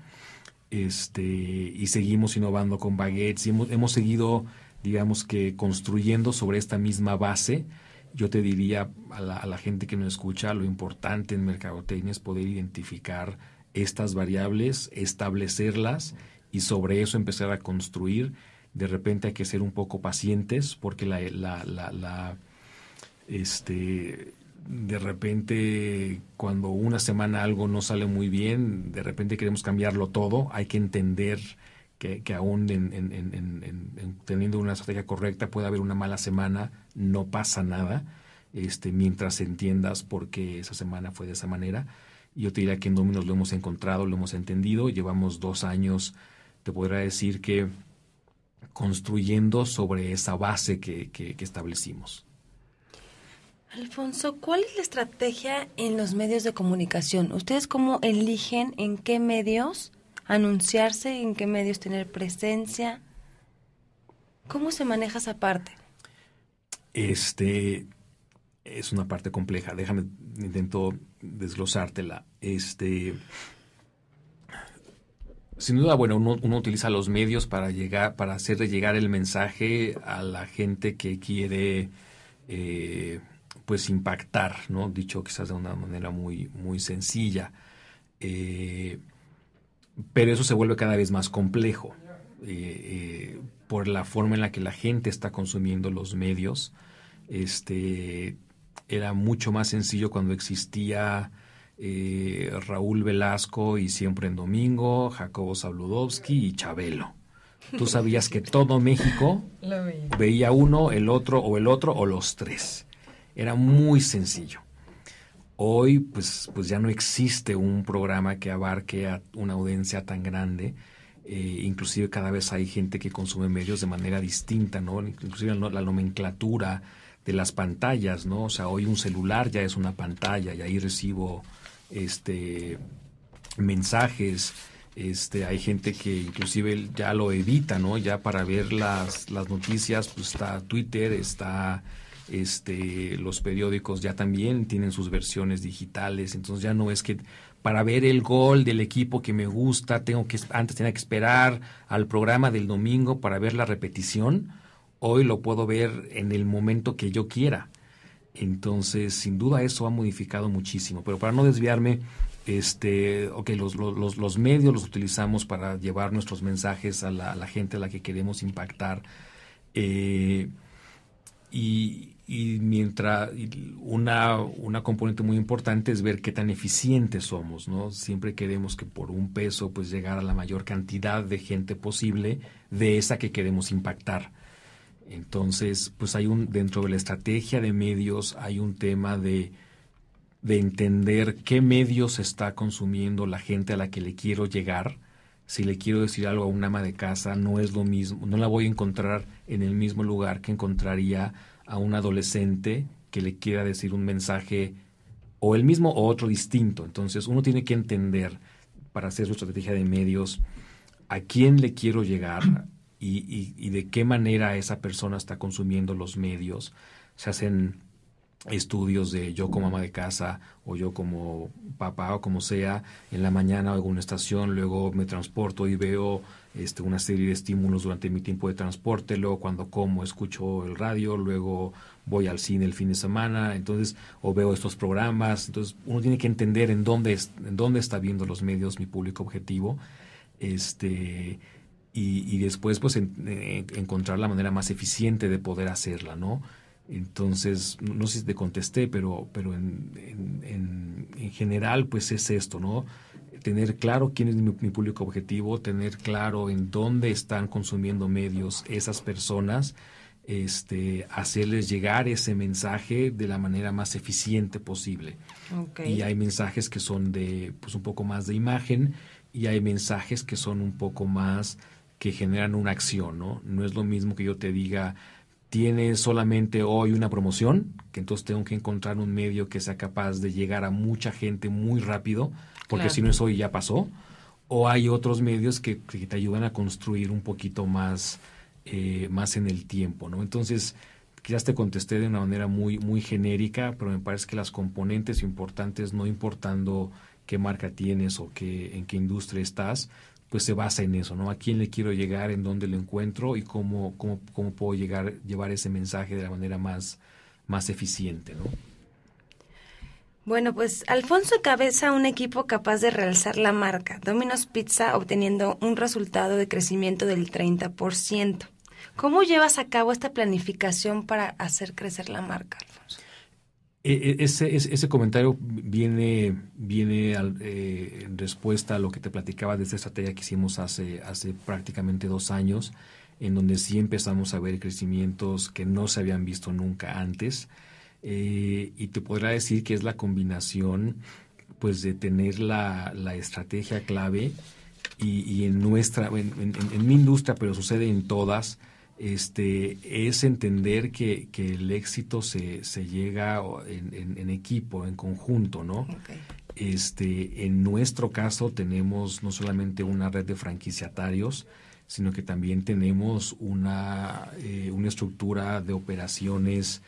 y seguimos innovando con baguettes, y hemos seguido, digamos que, construyendo sobre esta misma base. Yo te diría a la gente que nos escucha, lo importante en mercadotecnia es poder identificar estas variables, establecerlas y sobre eso empezar a construir. De repente hay que ser un poco pacientes porque de repente cuando una semana algo no sale muy bien, de repente queremos cambiarlo todo. Hay que entender que aún teniendo una estrategia correcta puede haber una mala semana, no pasa nada, mientras entiendas por qué esa semana fue de esa manera. Y yo te diría que en Domino's lo hemos encontrado, lo hemos entendido. Llevamos 2 años, te podría decir que construyendo sobre esa base que establecimos. Alfonso, ¿cuál es la estrategia en los medios de comunicación? ¿Ustedes cómo eligen en qué medios anunciarse, en qué medios tener presencia? ¿Cómo se maneja esa parte? Es una parte compleja. Déjame, intento desglosártela. Sin duda, bueno, uno utiliza los medios para hacerle llegar el mensaje a la gente que quiere pues impactar, ¿no? Dicho quizás de una manera muy, muy sencilla. Pero eso se vuelve cada vez más complejo por la forma en la que la gente está consumiendo los medios. Era mucho más sencillo cuando existía Raúl Velasco y Siempre en Domingo, Jacobo Zabludovsky y Chabelo. Tú sabías que todo México veía uno, el otro o los tres. Era muy sencillo. Hoy pues ya no existe un programa que abarque a una audiencia tan grande. Inclusive cada vez hay gente que consume medios de manera distinta, ¿no? Inclusive la nomenclatura de las pantallas, ¿no? O sea, hoy un celular ya es una pantalla y ahí recibo mensajes. Hay gente que inclusive ya lo evita, ¿no? Ya para ver las noticias, pues está Twitter, está los periódicos ya también tienen sus versiones digitales. Entonces ya no es que para ver el gol del equipo que me gusta antes tenía que esperar al programa del domingo para ver la repetición. Hoy lo puedo ver en el momento que yo quiera. Entonces, sin duda eso ha modificado muchísimo. Pero para no desviarme, los medios los utilizamos para llevar nuestros mensajes a la gente a la que queremos impactar. Y mientras una componente muy importante es ver qué tan eficientes somos, ¿no? Siempre queremos que por un peso pues llegar a la mayor cantidad de gente posible de esa que queremos impactar. Entonces, pues dentro de la estrategia de medios hay un tema de entender qué medios está consumiendo la gente a la que le quiero llegar. Si le quiero decir algo a un ama de casa, no es lo mismo, no la voy a encontrar en el mismo lugar que encontraría a un adolescente que le quiera decir un mensaje o el mismo o otro distinto. Entonces, uno tiene que entender, para hacer su estrategia de medios, a quién le quiero llegar y de qué manera esa persona está consumiendo los medios. Se hacen estudios de yo como ama de casa o yo como papá o como sea. En la mañana oigo una estación, luego me transporto y veo una serie de estímulos durante mi tiempo de transporte, luego cuando como escucho el radio, luego voy al cine el fin de semana, entonces o veo estos programas. Entonces uno tiene que entender en dónde está viendo los medios mi público objetivo, y después pues encontrar la manera más eficiente de poder hacerla, ¿no? Entonces, no sé si te contesté, pero en general, pues es esto, ¿no? Tener claro quién es mi público objetivo, tener claro en dónde están consumiendo medios esas personas, hacerles llegar ese mensaje de la manera más eficiente posible. Okay. Y hay mensajes que son pues un poco más de imagen y hay mensajes que son un poco más que generan una acción, ¿no? No es lo mismo que yo te diga, tienes solamente hoy una promoción, que entonces tengo que encontrar un medio que sea capaz de llegar a mucha gente muy rápido, porque claro, si no es hoy ya pasó. o hay otros medios que te ayudan a construir un poquito más en el tiempo, ¿no? Entonces, quizás te contesté de una manera muy, muy genérica, pero me parece que las componentes importantes, no importando qué marca tienes o en qué industria estás, pues se basa en eso, ¿no? A quién le quiero llegar, en dónde lo encuentro y cómo puedo llevar ese mensaje de la manera más eficiente, ¿no? Bueno, pues Alfonso encabeza un equipo capaz de realzar la marca Domino's Pizza, obteniendo un resultado de crecimiento del 30%. ¿Cómo llevas a cabo esta planificación para hacer crecer la marca, Alfonso? Ese comentario viene en respuesta a lo que te platicaba de esta estrategia que hicimos hace prácticamente 2 años, en donde sí empezamos a ver crecimientos que no se habían visto nunca antes. Y te podrá decir que es la combinación, pues, de tener la estrategia clave y en mi industria, pero sucede en todas, es entender que el éxito se llega en equipo, en conjunto, ¿no? Okay. En nuestro caso tenemos no solamente una red de franquiciatarios, sino que también tenemos una estructura de operaciones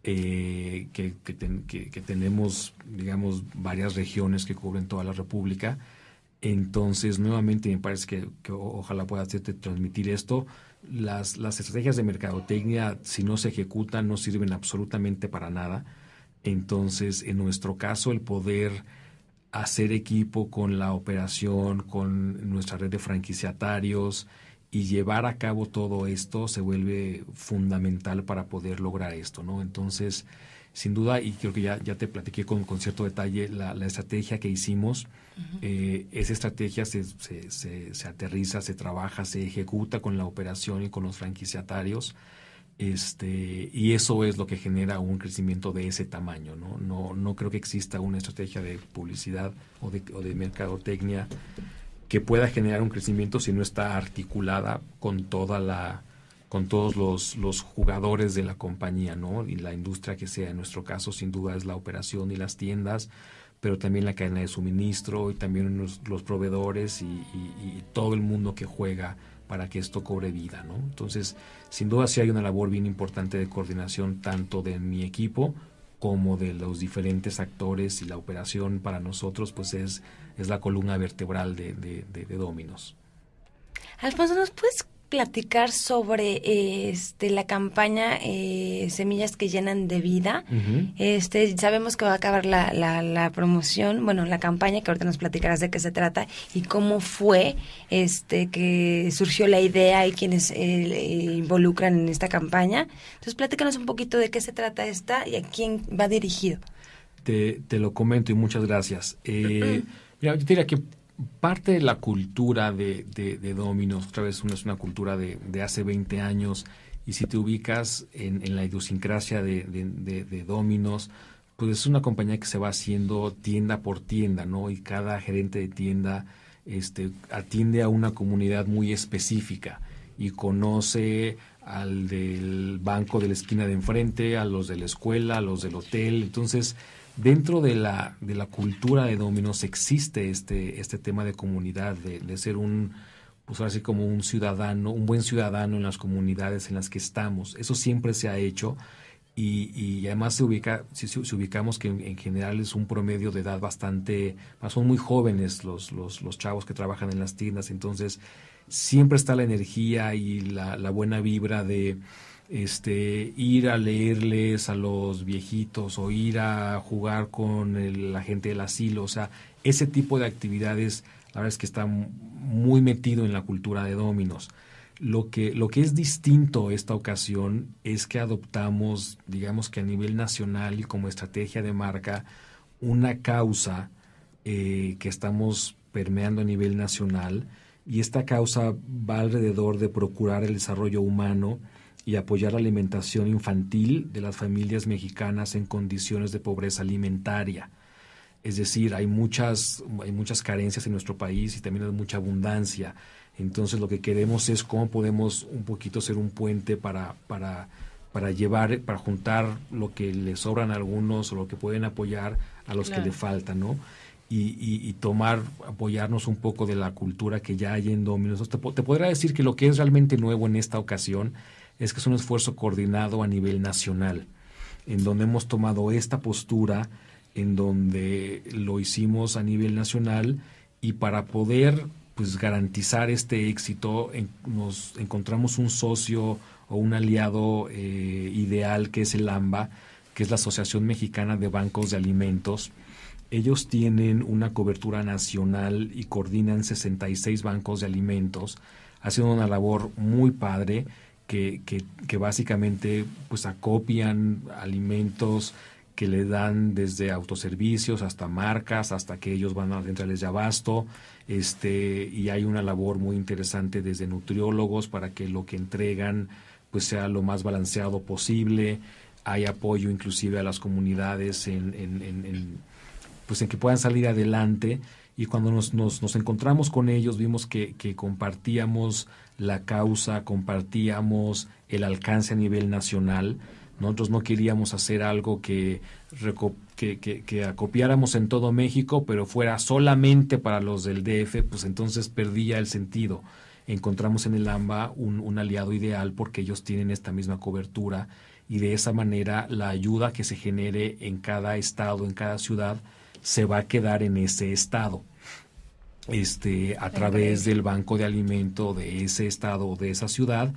que tenemos, digamos, varias regiones que cubren toda la República. Entonces, nuevamente, me parece que ojalá pueda hacerte transmitir esto. Las estrategias de mercadotecnia, si no se ejecutan, no sirven absolutamente para nada. Entonces, en nuestro caso, el poder hacer equipo con la operación, con nuestra red de franquiciatarios y llevar a cabo todo esto se vuelve fundamental para poder lograr esto, ¿no? Entonces, sin duda, y creo que ya te platiqué con cierto detalle la estrategia que hicimos. Uh-huh. Esa estrategia se aterriza, se trabaja, se ejecuta con la operación y con los franquiciatarios, y eso es lo que genera un crecimiento de ese tamaño, ¿no? No creo que exista una estrategia de publicidad o de mercadotecnia que pueda generar un crecimiento si no está articulada con todos los jugadores de la compañía, ¿no? Y la industria que sea. En nuestro caso, sin duda, es la operación y las tiendas, pero también la cadena de suministro y también los proveedores y todo el mundo que juega para que esto cobre vida, ¿no? Entonces, sin duda, sí hay una labor bien importante de coordinación tanto de mi equipo como de los diferentes actores, y la operación para nosotros pues es la columna vertebral de Domino's. Alfonso, ¿nos puedes platicar sobre la campaña Semillas que llenan de vida? Uh-huh. Sabemos que va a acabar la promoción, bueno, la campaña, que ahorita nos platicarás de qué se trata y cómo fue que surgió la idea y quienes involucran en esta campaña. Entonces, platícanos un poquito de qué se trata esta y a quién va dirigido. Te lo comento y muchas gracias. Mira, yo te diría que parte de la cultura de Domino's, otra vez es una cultura de hace 20 años, y si te ubicas en la idiosincrasia de Domino's, pues es una compañía que se va haciendo tienda por tienda, ¿no? Y cada gerente de tienda atiende a una comunidad muy específica y conoce al del banco de la esquina de enfrente, a los de la escuela, a los del hotel. Entonces, dentro de la cultura de Domino's existe este tema de comunidad, de ser pues ahora sí como un buen ciudadano en las comunidades en las que estamos. Eso siempre se ha hecho y además si ubicamos que en general es un promedio de edad son muy jóvenes los chavos que trabajan en las tiendas. Entonces siempre está la energía y la buena vibra de ir a leerles a los viejitos o ir a jugar con la gente del asilo. O sea, ese tipo de actividades, la verdad es que está muy metido en la cultura de Domino's. Lo que es distinto esta ocasión es que adoptamos, digamos que a nivel nacional y como estrategia de marca, una causa que estamos permeando a nivel nacional, y esta causa va alrededor de procurar el desarrollo humano y apoyar la alimentación infantil de las familias mexicanas en condiciones de pobreza alimentaria. Es decir, hay muchas carencias en nuestro país y también hay mucha abundancia. Entonces, lo que queremos es cómo podemos un poquito ser un puente para juntar lo que les sobran a algunos o lo que pueden apoyar a los que le faltan, ¿no? y apoyarnos un poco de la cultura que ya hay en Domino's. Te podría decir que lo que es realmente nuevo en esta ocasión es que es un esfuerzo coordinado a nivel nacional, en donde hemos tomado esta postura, en donde lo hicimos a nivel nacional, y para poder pues garantizar este éxito nos encontramos un socio o un aliado ideal, que es el AMBA, que es la Asociación Mexicana de Bancos de Alimentos. Ellos tienen una cobertura nacional y coordinan 66 bancos de alimentos, haciendo una labor muy padre que básicamente pues acopian alimentos que le dan desde autoservicios hasta marcas, hasta que ellos van a las centrales de abasto, y hay una labor muy interesante desde nutriólogos para que lo que entregan pues sea lo más balanceado posible. Hay apoyo inclusive a las comunidades en que puedan salir adelante, y cuando nos encontramos con ellos vimos que compartíamos la causa, compartíamos el alcance a nivel nacional. Nosotros no queríamos hacer algo que acopiáramos en todo México, pero fuera solamente para los del DF, pues entonces perdía el sentido. Encontramos en el AMBA un aliado ideal, porque ellos tienen esta misma cobertura, y de esa manera la ayuda que se genere en cada estado, en cada ciudad, se va a quedar en ese estado, a través del banco de alimento de ese estado o de esa ciudad,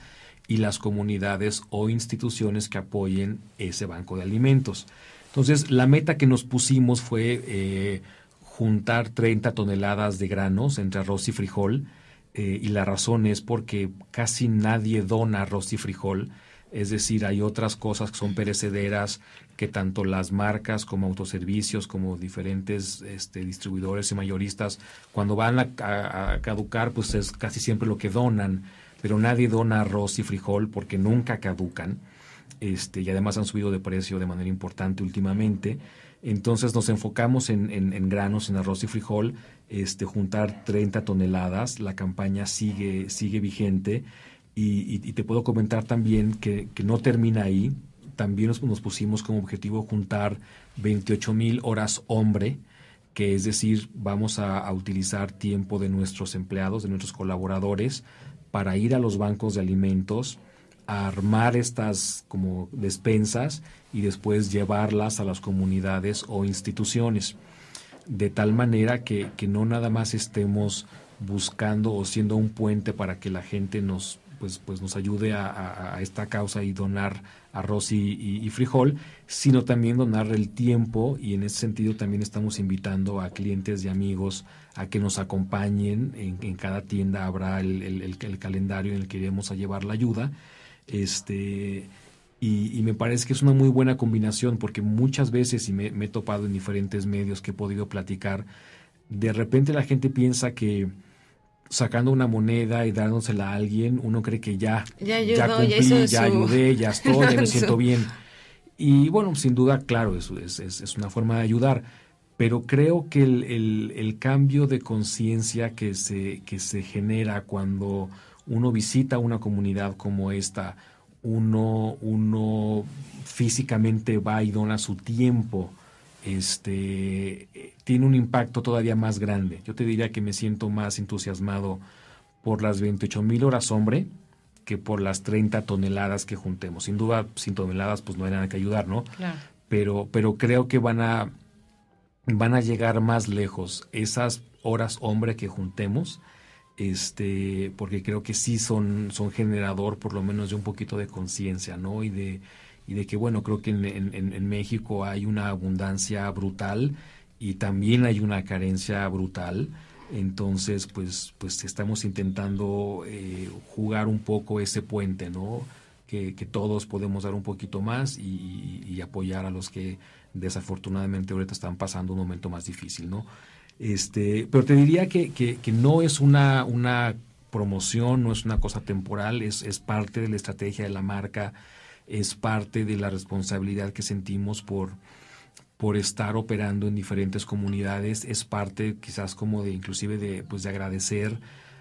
y las comunidades o instituciones que apoyen ese banco de alimentos. Entonces, la meta que nos pusimos fue juntar 30 toneladas de granos entre arroz y frijol, y la razón es porque casi nadie dona arroz y frijol. Es decir, hay otras cosas que son perecederas, que tanto las marcas como autoservicios, como diferentes distribuidores y mayoristas, cuando van a caducar, pues es casi siempre lo que donan, pero nadie dona arroz y frijol porque nunca caducan, y además han subido de precio de manera importante últimamente. Entonces nos enfocamos en granos, en arroz y frijol, juntar 30 toneladas. La campaña sigue vigente. Y te puedo comentar también que no termina ahí. También nos pusimos como objetivo juntar 28,000 horas hombre, que es decir, vamos a utilizar tiempo de nuestros empleados, de nuestros colaboradores, para ir a los bancos de alimentos, a armar estas como despensas y después llevarlas a las comunidades o instituciones, de tal manera que no nada más estemos buscando o siendo un puente para que la gente nos ayude a esta causa y donar arroz y frijol, sino también donar el tiempo, y en ese sentido también estamos invitando a clientes y amigos a que nos acompañen. En cada tienda habrá el calendario en el que iremos a llevar la ayuda, y me parece que es una muy buena combinación, porque muchas veces, y me he topado en diferentes medios que he podido platicar, de repente la gente piensa que sacando una moneda y dándosela a alguien, uno cree que ya cumplí, ya ayudé, ya estoy, ya me siento bien. Y bueno, sin duda, claro, eso es una forma de ayudar, pero creo que el cambio de conciencia que se genera cuando uno visita una comunidad como esta, uno físicamente va y dona su tiempo, tiene un impacto todavía más grande. Yo te diría que me siento más entusiasmado por las 28,000 horas hombre que por las 30 toneladas que juntemos. Sin duda, sin toneladas pues no hay nada que ayudar, ¿no? Claro. Pero creo que van a llegar más lejos esas horas hombre que juntemos, porque creo que sí son generador por lo menos de un poquito de conciencia, ¿no? Y de que, bueno, creo que en México hay una abundancia brutal y también hay una carencia brutal. Entonces, pues estamos intentando jugar un poco ese puente, ¿no? Que todos podemos dar un poquito más y apoyar a los que desafortunadamente ahorita están pasando un momento más difícil, ¿no? Pero te diría que no es una promoción, no es una cosa temporal, es parte de la estrategia de la marca, es parte de la responsabilidad que sentimos por estar operando en diferentes comunidades, es parte quizás como de inclusive de agradecer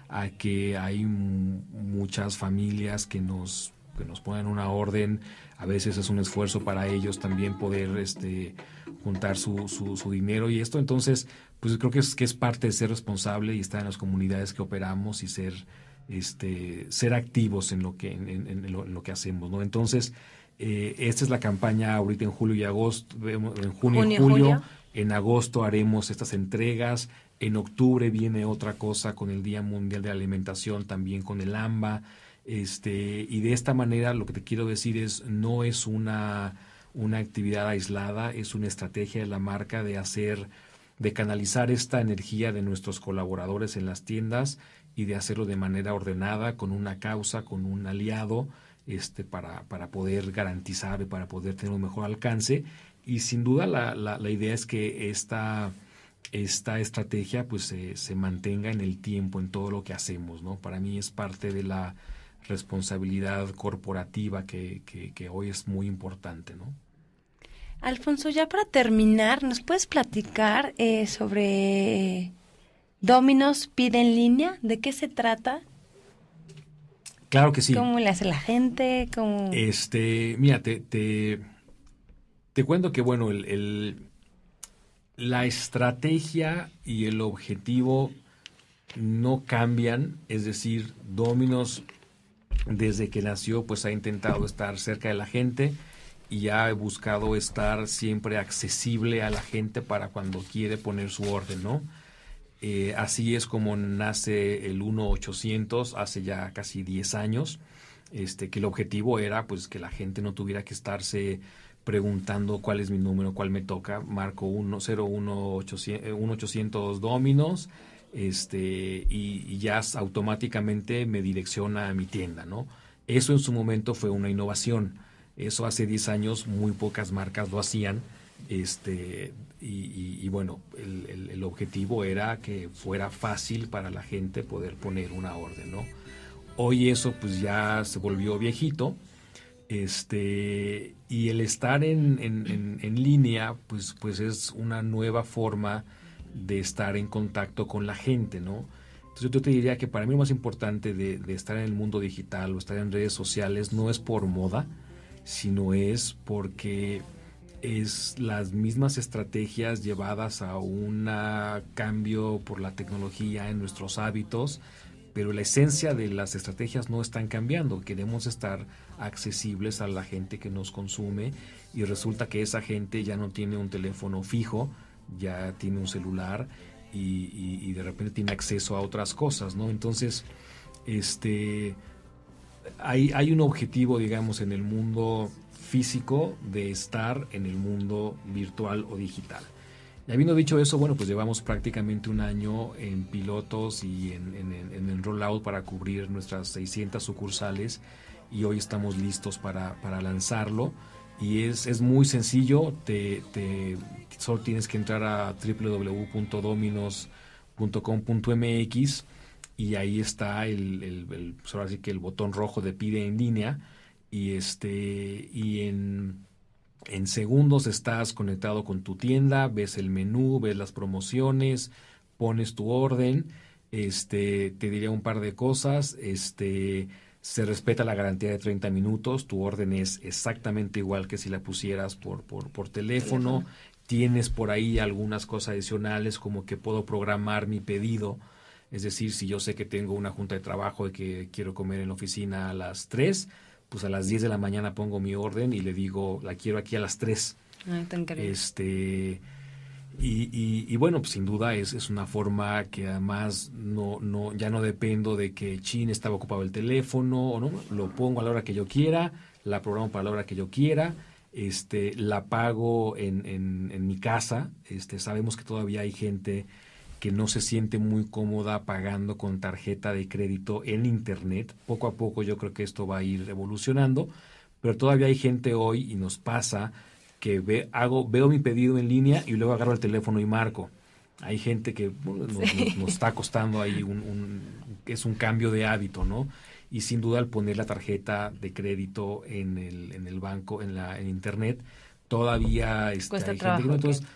a que hay muchas familias que nos ponen una orden. A veces es un esfuerzo para ellos también poder juntar su dinero y esto. Entonces, pues creo que es parte de ser responsable y estar en las comunidades que operamos y ser activos en lo que hacemos, ¿no? Entonces, esta es la campaña ahorita en julio y agosto, en junio y julio. En agosto haremos estas entregas. En octubre viene otra cosa con el Día Mundial de la Alimentación, también con el AMBA. Y de esta manera lo que te quiero decir no es una actividad aislada, es una estrategia de la marca de canalizar esta energía de nuestros colaboradores en las tiendas y de hacerlo de manera ordenada, con una causa, con un aliado, para poder garantizar y para poder tener un mejor alcance. Y sin duda la idea es que esta estrategia pues se mantenga en el tiempo, en todo lo que hacemos, ¿no? Para mí es parte de la responsabilidad corporativa que hoy es muy importante, ¿no? Alfonso, ya para terminar, ¿nos puedes platicar sobre Domino's Pide en Línea? ¿De qué se trata? Claro que sí. ¿Cómo le hace la gente? ¿Cómo? Mira, te cuento que, bueno, la estrategia y el objetivo no cambian. Es decir, Domino's, desde que nació, pues ha intentado estar cerca de la gente y ha buscado estar siempre accesible a la gente para cuando quiere poner su orden, ¿no? Así es como nace el 1-800 hace ya casi 10 años, que el objetivo era pues que la gente no tuviera que estarse preguntando cuál es mi número, cuál me toca. Marco 1-800 Domino's, y ya automáticamente me direcciona a mi tienda, ¿no? Eso en su momento fue una innovación. Eso hace 10 años muy pocas marcas lo hacían. Y bueno, el objetivo era que fuera fácil para la gente poder poner una orden, ¿no? Hoy eso pues ya se volvió viejito. Y el estar en línea pues es una nueva forma de estar en contacto con la gente, ¿no? Entonces yo te diría que para mí lo más importante de estar en el mundo digital o estar en redes sociales no es por moda, sino es porque es las mismas estrategias llevadas a un cambio por la tecnología en nuestros hábitos, pero la esencia de las estrategias no están cambiando. Queremos estar accesibles a la gente que nos consume y resulta que esa gente ya no tiene un teléfono fijo, ya tiene un celular y de repente tiene acceso a otras cosas, ¿no? Entonces, hay un objetivo, digamos, en el mundo físico de estar en el mundo virtual o digital. Y habiendo dicho eso, bueno, pues llevamos prácticamente un año en pilotos y en el rollout para cubrir nuestras 600 sucursales y hoy estamos listos para lanzarlo. Y es muy sencillo, solo tienes que entrar a www.dominos.com.mx y ahí está pues ahora sí que el botón rojo de pide en línea y en segundos estás conectado con tu tienda, ves el menú, ves las promociones, pones tu orden. Te diría un par de cosas. Se respeta la garantía de 30 minutos. Tu orden es exactamente igual que si la pusieras por teléfono. Tienes por ahí algunas cosas adicionales, como que puedo programar mi pedido. Es decir, si yo sé que tengo una junta de trabajo de que quiero comer en la oficina a las 3, pues a las 10 de la mañana pongo mi orden y le digo, la quiero aquí a las 3. Tan increíble. Y bueno, pues sin duda es una forma que además ya no dependo de que estaba ocupado el teléfono o no, lo pongo a la hora que yo quiera, la programo para la hora que yo quiera, la pago en mi casa. Sabemos que todavía hay gente que no se siente muy cómoda pagando con tarjeta de crédito en internet. Poco a poco yo creo que esto va a ir evolucionando, pero todavía hay gente hoy, y nos pasa, que veo mi pedido en línea y luego agarro el teléfono y marco. Hay gente que nos está costando ahí es un cambio de hábito, ¿no? Y sin duda al poner la tarjeta de crédito en el banco, en internet, todavía cuesta hay trabajo, gente que no. Entonces,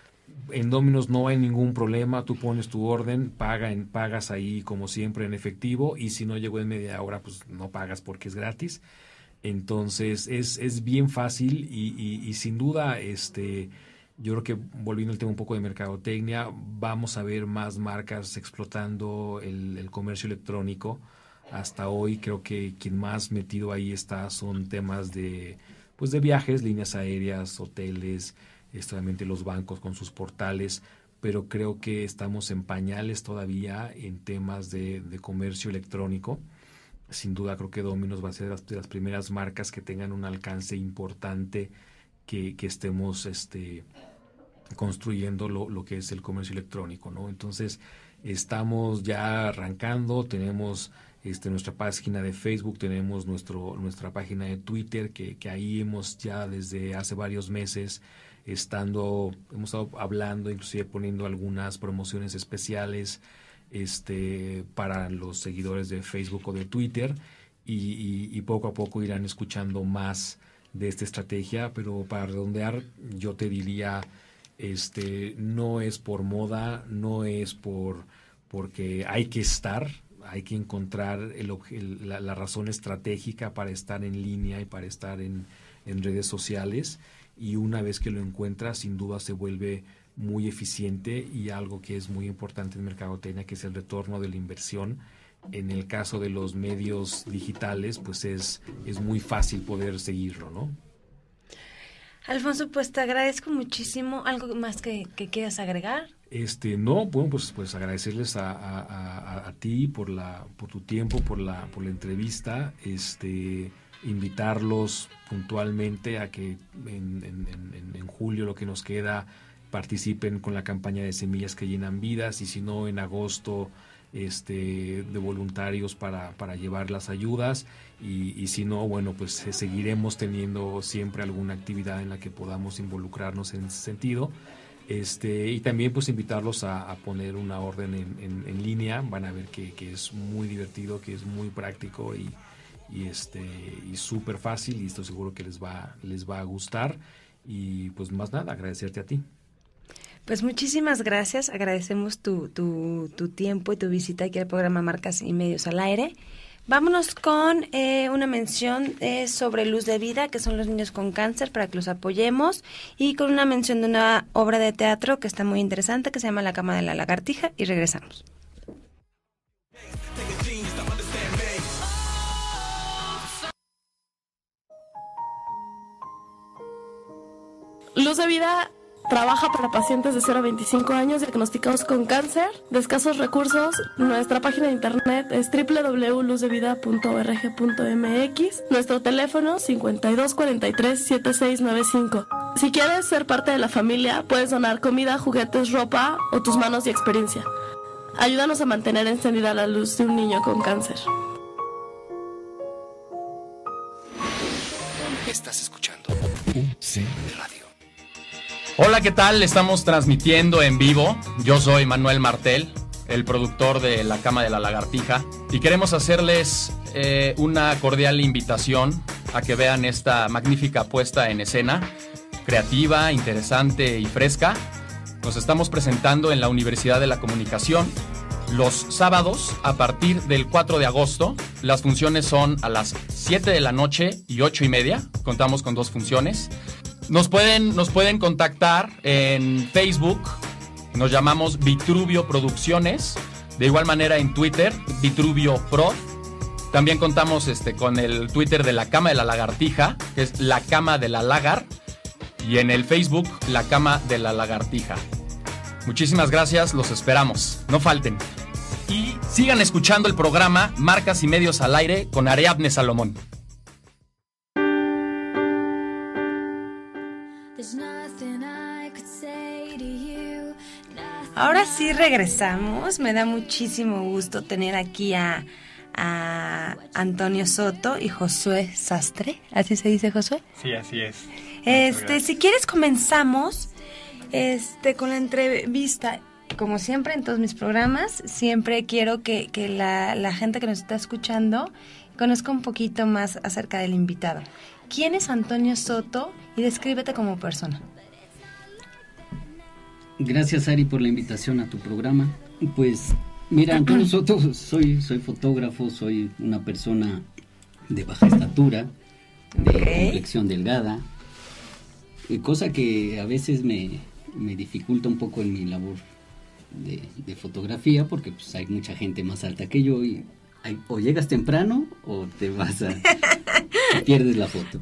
en Domino's no hay ningún problema, tú pones tu orden, pagas ahí como siempre en efectivo, y si no llegó en media hora, pues no pagas porque es gratis. Entonces es bien fácil y sin duda Yo creo que, volviendo al tema un poco de mercadotecnia, vamos a ver más marcas explotando el comercio electrónico. Hasta hoy creo que quien más metido ahí está son temas de viajes, líneas aéreas, hoteles, obviamente los bancos con sus portales, pero creo que estamos en pañales todavía en temas de comercio electrónico. Sin duda creo que Domino's va a ser de las primeras marcas que tengan un alcance importante, que estemos construyendo lo que es el comercio electrónico, ¿no? Entonces estamos ya arrancando, tenemos nuestra página de Facebook, tenemos nuestra página de Twitter, que ahí hemos ya desde hace varios meses hemos estado hablando, inclusive poniendo algunas promociones especiales para los seguidores de Facebook o de Twitter, y poco a poco irán escuchando más de esta estrategia. Pero para redondear, yo te diría, no es por moda, no es porque hay que encontrar la razón estratégica para estar en línea y para estar en redes sociales, y una vez que lo encuentras, sin duda se vuelve muy eficiente, y algo que es muy importante en mercadotecnia, que es el retorno de la inversión. En el caso de los medios digitales, pues es muy fácil poder seguirlo, ¿no? Alfonso, pues te agradezco muchísimo. ¿Algo más que quieras agregar? No, bueno, pues agradecerles a ti por tu tiempo, por la entrevista, invitarlos puntualmente a que en julio, lo que nos queda, participen con la campaña de Semillas que Llenan Vidas, y si no, en agosto de voluntarios para llevar las ayudas, y si no, bueno, pues seguiremos teniendo siempre alguna actividad en la que podamos involucrarnos en ese sentido. Y también pues invitarlos a poner una orden en línea. Van a ver que es muy divertido, que es muy práctico y súper fácil, y estoy seguro que les va a gustar. Y pues más nada, agradecerte a ti. Pues muchísimas gracias, agradecemos tu tiempo y tu visita aquí al programa Marcas y Medios al Aire. Vámonos con una mención sobre Luz de Vida, que son los niños con cáncer, para que los apoyemos, y con una mención de una obra de teatro que está muy interesante, que se llama La Cama de la Lagartija, y regresamos. Luz de Vida trabaja para pacientes de 0 a 25 años diagnosticados con cáncer de escasos recursos. Nuestra página de internet es www.luzdevida.org.mx. Nuestro teléfono 5243-7695. Si quieres ser parte de la familia, puedes donar comida, juguetes, ropa o tus manos y experiencia. Ayúdanos a mantener encendida la luz de un niño con cáncer. Estás escuchando UC Radio. Hola, ¿qué tal? Estamos transmitiendo en vivo. Yo soy Manuel Martel, el productor de La Cama de la Lagartija, y queremos hacerles una cordial invitación a que vean esta magnífica puesta en escena, creativa, interesante y fresca. Nos estamos presentando en la Universidad de la Comunicación los sábados a partir del 4 de agosto. Las funciones son a las 7 de la noche y 8:30. Contamos con 2 funciones. Nos pueden contactar en Facebook, nos llamamos Vitruvio Producciones, de igual manera en Twitter, Vitruvio Pro. También contamos con el Twitter de La Cama de la Lagartija, que es La Cama de la Lagar, y en el Facebook, La Cama de la Lagartija. Muchísimas gracias, los esperamos, no falten. Y sigan escuchando el programa Marcas y Medios al Aire con Ariadne Salomón. Ahora sí regresamos. Me da muchísimo gusto tener aquí a Antonio Soto y Josué Sastre. ¿Así se dice, Josué? Sí, así es. Si quieres comenzamos con la entrevista. Como siempre en todos mis programas, siempre quiero que la gente que nos está escuchando conozca un poquito más acerca del invitado. ¿Quién es Antonio Soto? Y descríbete como persona. Gracias, Ari, por la invitación a tu programa. Pues, mira, Antonio Soto, soy fotógrafo, soy una persona de baja estatura, de complexión delgada, cosa que a veces me dificulta un poco en mi labor de fotografía, porque pues hay mucha gente más alta que yo y o llegas temprano o te pierdes la foto.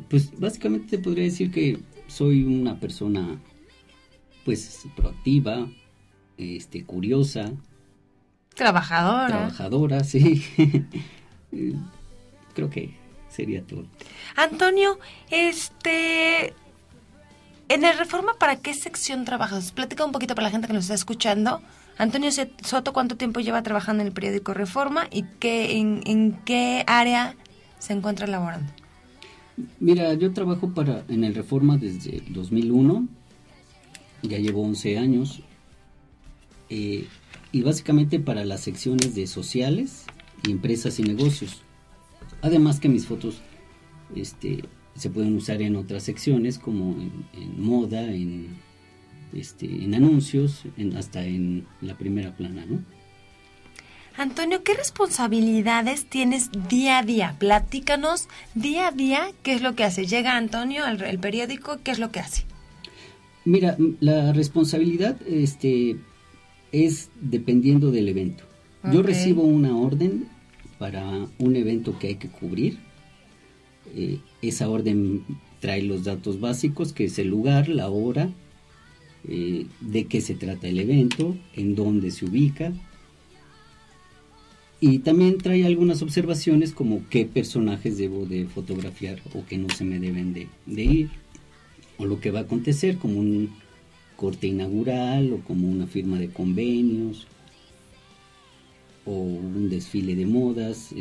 Pues básicamente te podría decir que soy una persona pues proactiva, curiosa, trabajadora, sí. Creo que sería todo. Antonio, en el Reforma, ¿para qué sección trabajas? Platica un poquito para la gente que nos está escuchando. Antonio Soto, ¿cuánto tiempo lleva trabajando en el periódico Reforma y en qué área se encuentra laborando? Mira, yo trabajo en el Reforma desde el 2001, ya llevo 11 años, y básicamente para las secciones de sociales y empresas y negocios. Además que mis fotos se pueden usar en otras secciones como en moda, en anuncios, hasta en la primera plana, ¿no? Antonio, ¿qué responsabilidades tienes día a día? Platícanos día a día qué es lo que hace. Llega Antonio al periódico, ¿qué es lo que hace? Mira, la responsabilidad es dependiendo del evento. Okay. Yo recibo una orden para un evento que hay que cubrir. Esa orden trae los datos básicos, que es el lugar, la hora, de qué se trata el evento, en dónde se ubica. Y también trae algunas observaciones como qué personajes debo de fotografiar o que no se me deben de ir, o lo que va a acontecer como un corte inaugural o como una firma de convenios o un desfile de modas.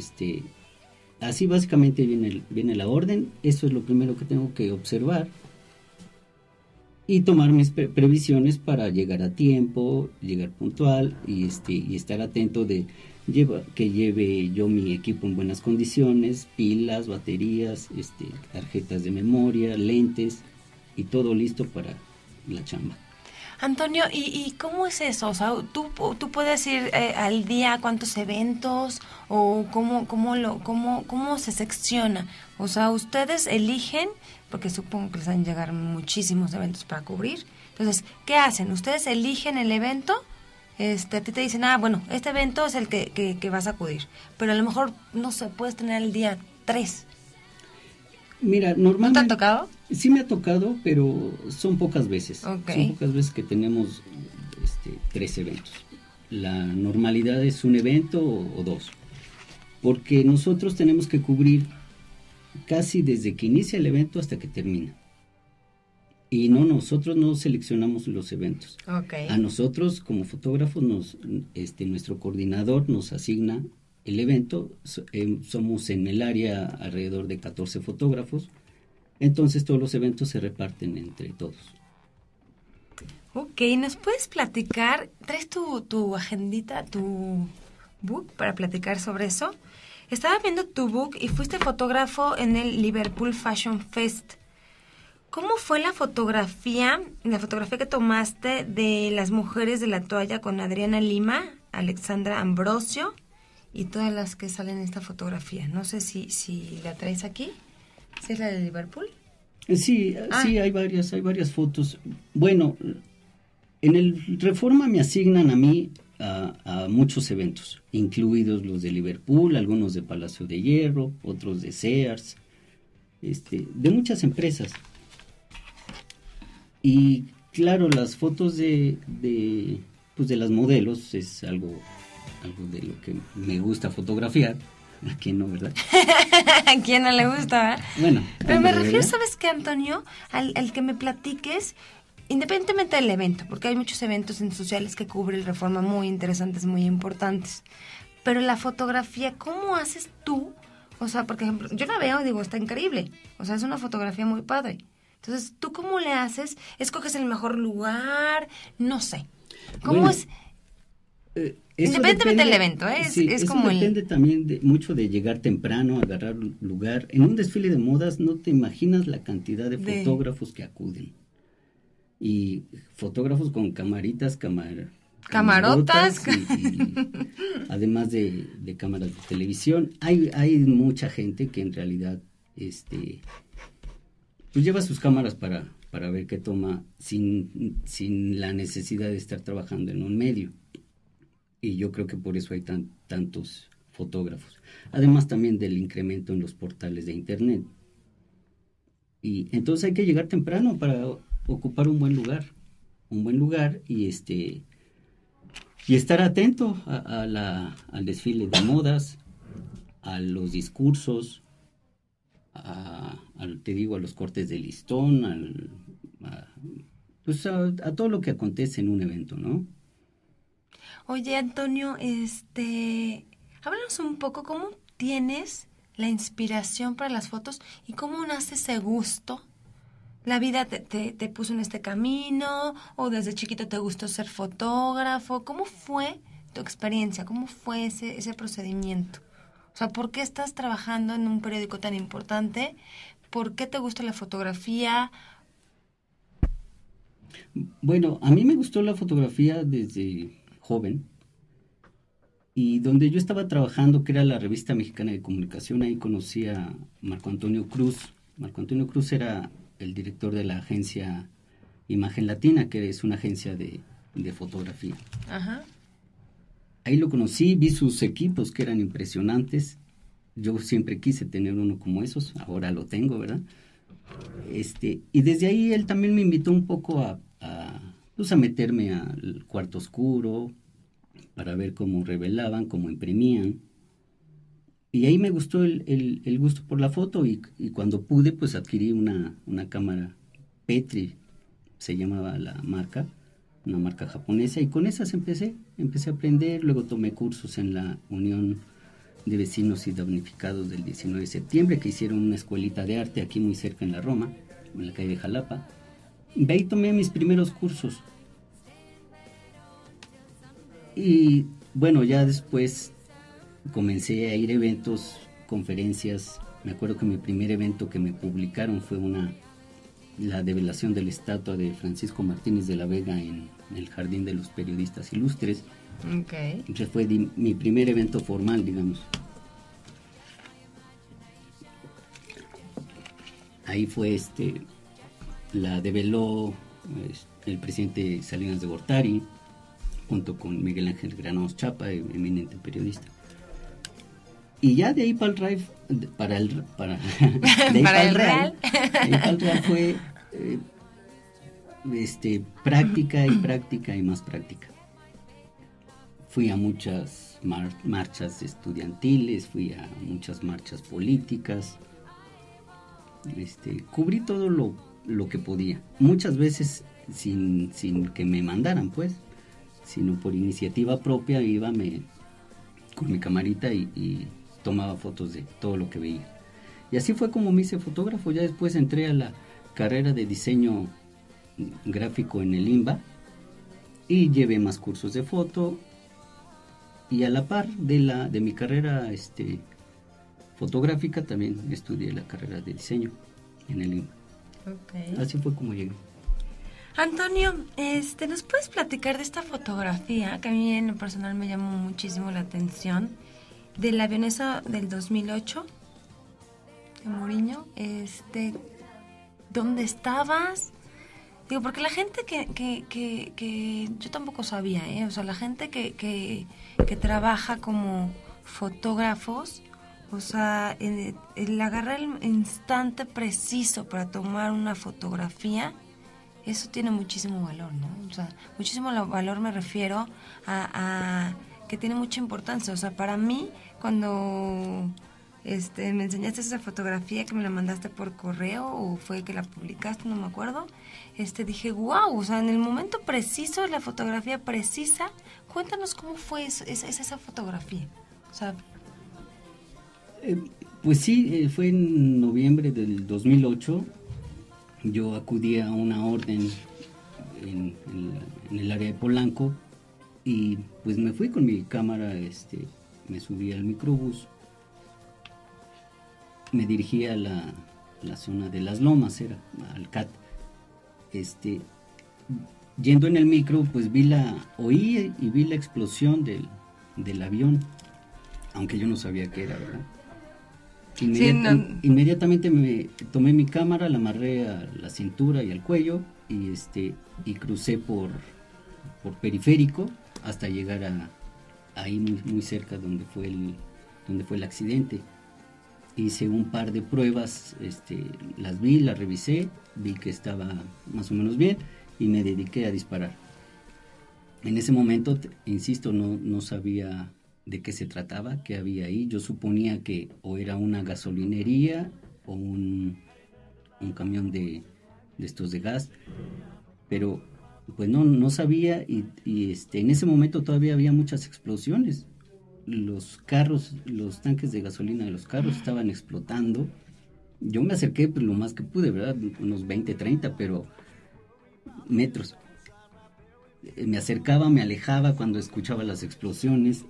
Así básicamente viene la orden. Eso es lo primero que tengo que observar y tomar mis previsiones para llegar a tiempo, llegar puntual y estar atento de que lleve yo mi equipo en buenas condiciones, pilas, baterías, tarjetas de memoria, lentes y todo listo para la chamba. Antonio, ¿y cómo es eso? O sea, ¿tú puedes ir al día cuántos eventos o cómo se secciona? O sea, ustedes eligen, porque supongo que les van a llegar muchísimos eventos para cubrir. Entonces, ¿qué hacen? ¿Ustedes eligen el evento? A ti te dicen, bueno, este evento es el que vas a acudir, pero a lo mejor, no sé, puedes tener el día 3. Mira, normalmente... ¿No te ha tocado? Sí me ha tocado, pero son pocas veces. Okay. Son pocas veces que tenemos 3 eventos. La normalidad es un evento o 2, porque nosotros tenemos que cubrir casi desde que inicia el evento hasta que termina. Y nosotros no seleccionamos los eventos. Okay. A nosotros como fotógrafos nuestro coordinador nos asigna el evento. Somos en el área alrededor de 14 fotógrafos. Entonces todos los eventos se reparten entre todos. Ok, ¿nos puedes platicar? ¿Traes tu agendita, tu book para platicar sobre eso? Estaba viendo tu book y fuiste fotógrafo en el Liverpool Fashion Fest. ¿Cómo fue la fotografía que tomaste de las mujeres de la toalla con Adriana Lima, Alexandra Ambrosio y todas las que salen en esta fotografía? No sé si la traes aquí. ¿Sí es la de Liverpool? Sí, hay varias fotos. Bueno, en el Reforma me asignan a mí a muchos eventos, incluidos los de Liverpool, algunos de Palacio de Hierro, otros de Sears, de muchas empresas. Y claro, las fotos de las modelos es algo de lo que me gusta fotografiar. ¿A quién no, verdad? ¿A quién no le gusta? Bueno. Pero me refiero, ¿sabes qué, Antonio? Al que me platiques, independientemente del evento, porque hay muchos eventos en sociales que cubre el Reforma muy interesantes, muy importantes. Pero la fotografía, ¿cómo haces tú? O sea, por ejemplo, yo la veo y digo, está increíble. O sea, es una fotografía muy padre. Entonces, ¿tú cómo le haces? ¿Escoges el mejor lugar? No sé. ¿Cómo es? Independientemente del evento, ¿eh? Sí, es como depende también mucho de llegar temprano, agarrar lugar. En un desfile de modas no te imaginas la cantidad de fotógrafos que acuden. Y fotógrafos con camaritas, camarotas y además de cámaras de televisión. Hay mucha gente que en realidad pues lleva sus cámaras para ver qué toma sin la necesidad de estar trabajando en un medio. Y yo creo que por eso hay tantos fotógrafos. Además también del incremento en los portales de internet. Y entonces hay que llegar temprano para ocupar un buen lugar y estar atento al desfile de modas, a los discursos, a los cortes de listón, a todo lo que acontece en un evento, ¿no? Oye, Antonio, háblanos un poco cómo tienes la inspiración para las fotos y cómo nace ese gusto. ¿La vida te puso en este camino o desde chiquito te gustó ser fotógrafo? ¿Cómo fue tu experiencia? ¿Cómo fue ese procedimiento? O sea, ¿por qué estás trabajando en un periódico tan importante? ¿Por qué te gusta la fotografía? Bueno, a mí me gustó la fotografía desde joven. Y donde yo estaba trabajando, que era la Revista Mexicana de Comunicación, ahí conocí a Marco Antonio Cruz. Marco Antonio Cruz era el director de la agencia Imagen Latina, que es una agencia de fotografía. Ajá. Ahí lo conocí, vi sus equipos que eran impresionantes. Yo siempre quise tener uno como esos, ahora lo tengo, ¿verdad? Y desde ahí él también me invitó un poco a meterme al cuarto oscuro, para ver cómo revelaban, cómo imprimían. Y ahí me gustó el gusto por la foto y cuando pude, pues adquirí una cámara Petri, se llamaba la marca, una marca japonesa, y con esas empecé a aprender. Luego tomé cursos en la Unión de Vecinos y Damnificados del 19 de septiembre, que hicieron una escuelita de arte aquí muy cerca en la Roma, en la calle de Jalapa. De ahí tomé mis primeros cursos. Y bueno, ya después comencé a ir a eventos, conferencias. Me acuerdo que mi primer evento que me publicaron fue la develación de la estatua de Francisco Martínez de la Vega en el Jardín de los Periodistas Ilustres. Okay. Entonces fue mi primer evento formal, digamos. Ahí fue la develó el presidente Salinas de Gortari, junto con Miguel Ángel Granados Chapa, eminente periodista. Y ya de ahí para el Real fue práctica y más práctica. Fui a muchas marchas estudiantiles, fui a muchas marchas políticas, cubrí todo lo que podía, muchas veces sin que me mandaran, pues, sino por iniciativa propia. Iba con mi camarita y tomaba fotos de todo lo que veía. Y así fue como me hice fotógrafo. Ya después entré a la carrera de diseño gráfico en el IMBA y llevé más cursos de foto, y a la par de mi carrera fotográfica también estudié la carrera de diseño en el IMBA. Okay. Así fue como llegué. Antonio, ¿nos puedes platicar de esta fotografía que a mí en lo personal me llamó muchísimo la atención, de la avionesa del 2008 de Mourinho? ¿Dónde estabas? Digo, porque la gente que yo tampoco sabía, o sea, la gente que trabaja como fotógrafos, o sea, el agarrar el instante preciso para tomar una fotografía, eso tiene muchísimo valor, ¿no? O sea, muchísimo valor me refiero a que tiene mucha importancia. O sea, para mí, cuando me enseñaste esa fotografía, que me la mandaste por correo o fue que la publicaste, no me acuerdo, dije, wow, o sea, en el momento preciso, la fotografía precisa. Cuéntanos cómo fue esa fotografía. O sea, pues sí, fue en noviembre del 2008. Yo acudí a una orden en el área de Polanco y pues me fui con mi cámara, me subí al microbús, me dirigí a la zona de Las Lomas, era al CAT. Yendo en el micro, pues oí y vi la explosión del avión, aunque yo no sabía qué era, ¿verdad? Inmediatamente me tomé mi cámara, la amarré a la cintura y al cuello y crucé por periférico hasta llegar ahí muy cerca donde fue el accidente. Hice un par de pruebas, las vi, las revisé, vi que estaba más o menos bien y me dediqué a disparar. En ese momento, insisto, no sabía de qué se trataba, qué había ahí. Yo suponía que o era una gasolinería o un camión de estos de gas, pero pues no sabía y en ese momento todavía había muchas explosiones. Los tanques de gasolina de los carros estaban explotando. Yo me acerqué pues, lo más que pude, ¿verdad? Unos 20, 30, pero metros. Me acercaba, me alejaba cuando escuchaba las explosiones.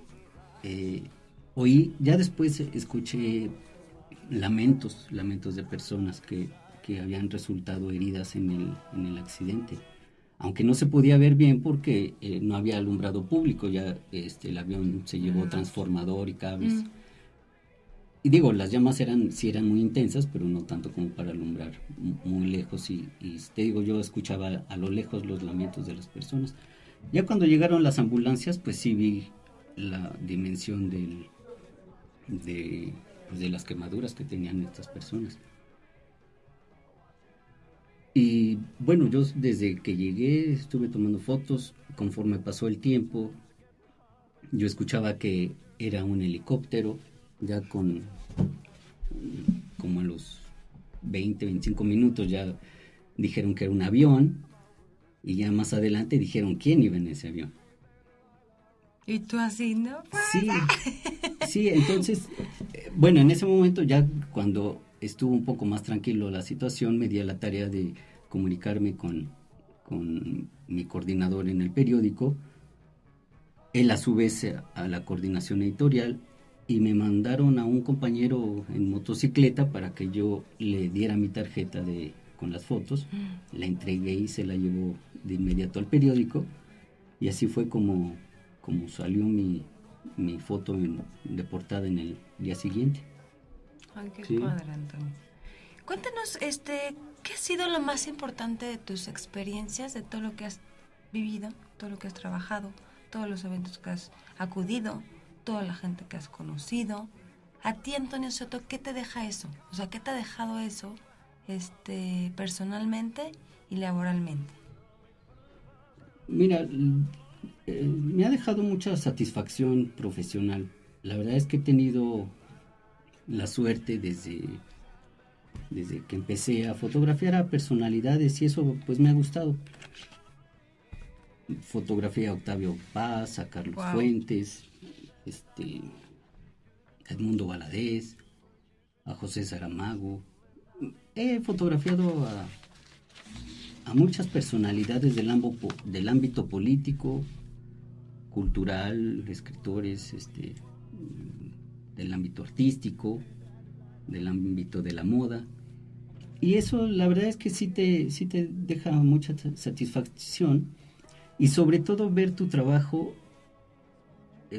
Ya después escuché lamentos de personas que habían resultado heridas en el accidente. Aunque no se podía ver bien porque no había alumbrado público, ya el avión se llevó transformador y cables. Y digo, las llamas sí eran muy intensas, pero no tanto como para alumbrar muy lejos. Y te digo, yo escuchaba a lo lejos los lamentos de las personas. Ya cuando llegaron las ambulancias, pues sí vi la dimensión de las quemaduras que tenían estas personas. Y bueno, yo desde que llegué estuve tomando fotos. Conforme pasó el tiempo, yo escuchaba que era un helicóptero. Ya como a los 20, 25 minutos ya dijeron que era un avión. Y ya más adelante dijeron quién iba en ese avión. ¿Y tú así, no? Sí, entonces, bueno, en ese momento ya cuando estuvo un poco más tranquilo la situación, me di a la tarea de comunicarme con mi coordinador en el periódico, él a su vez a la coordinación editorial, y me mandaron a un compañero en motocicleta para que yo le diera mi tarjeta con las fotos, la entregué y se la llevó de inmediato al periódico, y así fue como salió mi foto de portada en el día siguiente. Ay, qué padre, Antonio. Cuéntanos, ¿qué ha sido lo más importante de tus experiencias, de todo lo que has vivido, todo lo que has trabajado, todos los eventos que has acudido, toda la gente que has conocido? A ti, Antonio Soto, ¿qué te deja eso? O sea, ¿qué te ha dejado eso personalmente y laboralmente? Mira, me ha dejado mucha satisfacción profesional. La verdad es que he tenido la suerte desde que empecé a fotografiar a personalidades, y eso pues me ha gustado. Fotografié a Octavio Paz, a Carlos Fuentes, a Edmundo Valadez, a José Saramago. He fotografiado a muchas personalidades del ámbito político, cultural, escritores, del ámbito artístico, del ámbito de la moda. Y eso la verdad es que sí te deja mucha satisfacción, y sobre todo ver tu trabajo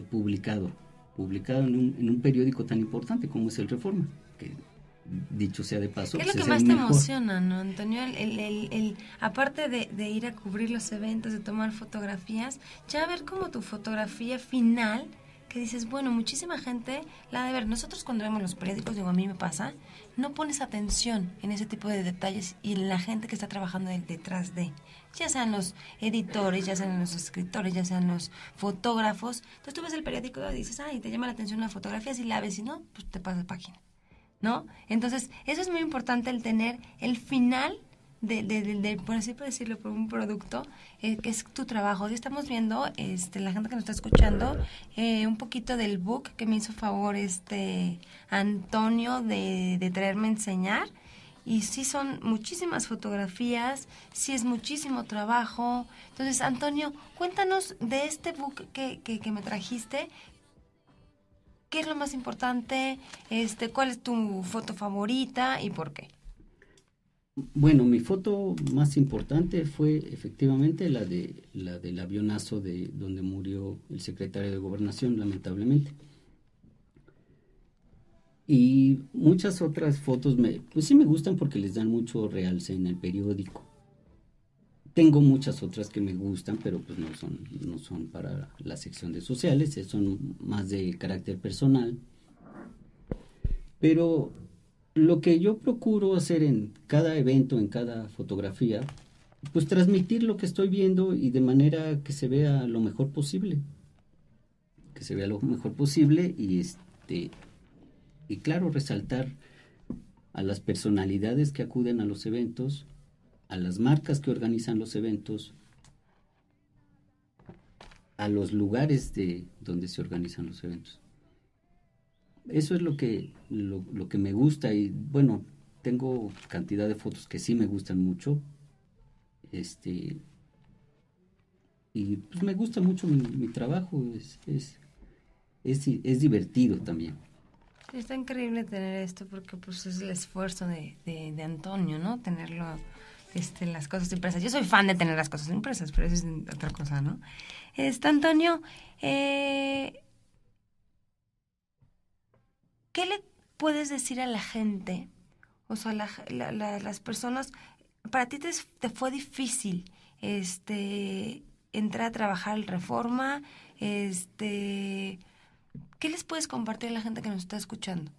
publicado en un periódico tan importante como es el Reforma, que dicho sea de paso, ¿qué es lo que más te emociona, no, Antonio? Aparte de ir a cubrir los eventos, de tomar fotografías, ya ver como tu fotografía final, que dices, bueno, muchísima gente la ha de ver. Nosotros cuando vemos los periódicos, digo, a mí me pasa, no pones atención en ese tipo de detalles y en la gente que está trabajando detrás de, ya sean los editores, ya sean los escritores, ya sean los fotógrafos. Entonces tú ves el periódico y dices, ay, te llama la atención la fotografía, si la ves, si no, pues te pasas página, ¿no? Entonces, eso es muy importante, el tener el final de por así decirlo, por un producto, que es tu trabajo. Hoy estamos viendo, la gente que nos está escuchando, un poquito del book que me hizo favor Antonio de traerme a enseñar. Y sí son muchísimas fotografías, sí es muchísimo trabajo. Entonces, Antonio, cuéntanos de este book que me trajiste. ¿Qué es lo más importante? ¿Cuál es tu foto favorita y por qué? Bueno, mi foto más importante fue efectivamente la del avionazo donde murió el secretario de Gobernación, lamentablemente. Y muchas otras fotos pues sí me gustan porque les dan mucho realce en el periódico. Tengo muchas otras que me gustan, pero pues no son para la sección de sociales, son más de carácter personal. Pero lo que yo procuro hacer en cada evento, en cada fotografía, pues transmitir lo que estoy viendo y de manera que se vea lo mejor posible. Que se vea lo mejor posible y claro, resaltar a las personalidades que acuden a los eventos, a las marcas que organizan los eventos, a los lugares donde se organizan los eventos. Eso es lo que me gusta y bueno, tengo cantidad de fotos que sí me gustan mucho. Y pues me gusta mucho mi trabajo, es divertido también. Está increíble tener esto porque pues es el esfuerzo de Antonio, ¿no? Tenerlo, las cosas impresas. Yo soy fan de tener las cosas impresas, pero eso es otra cosa, ¿no? Antonio, ¿qué le puedes decir a la gente? O sea, las personas, para ti te fue difícil, entrar a trabajar al Reforma, ¿qué les puedes compartir a la gente que nos está escuchando?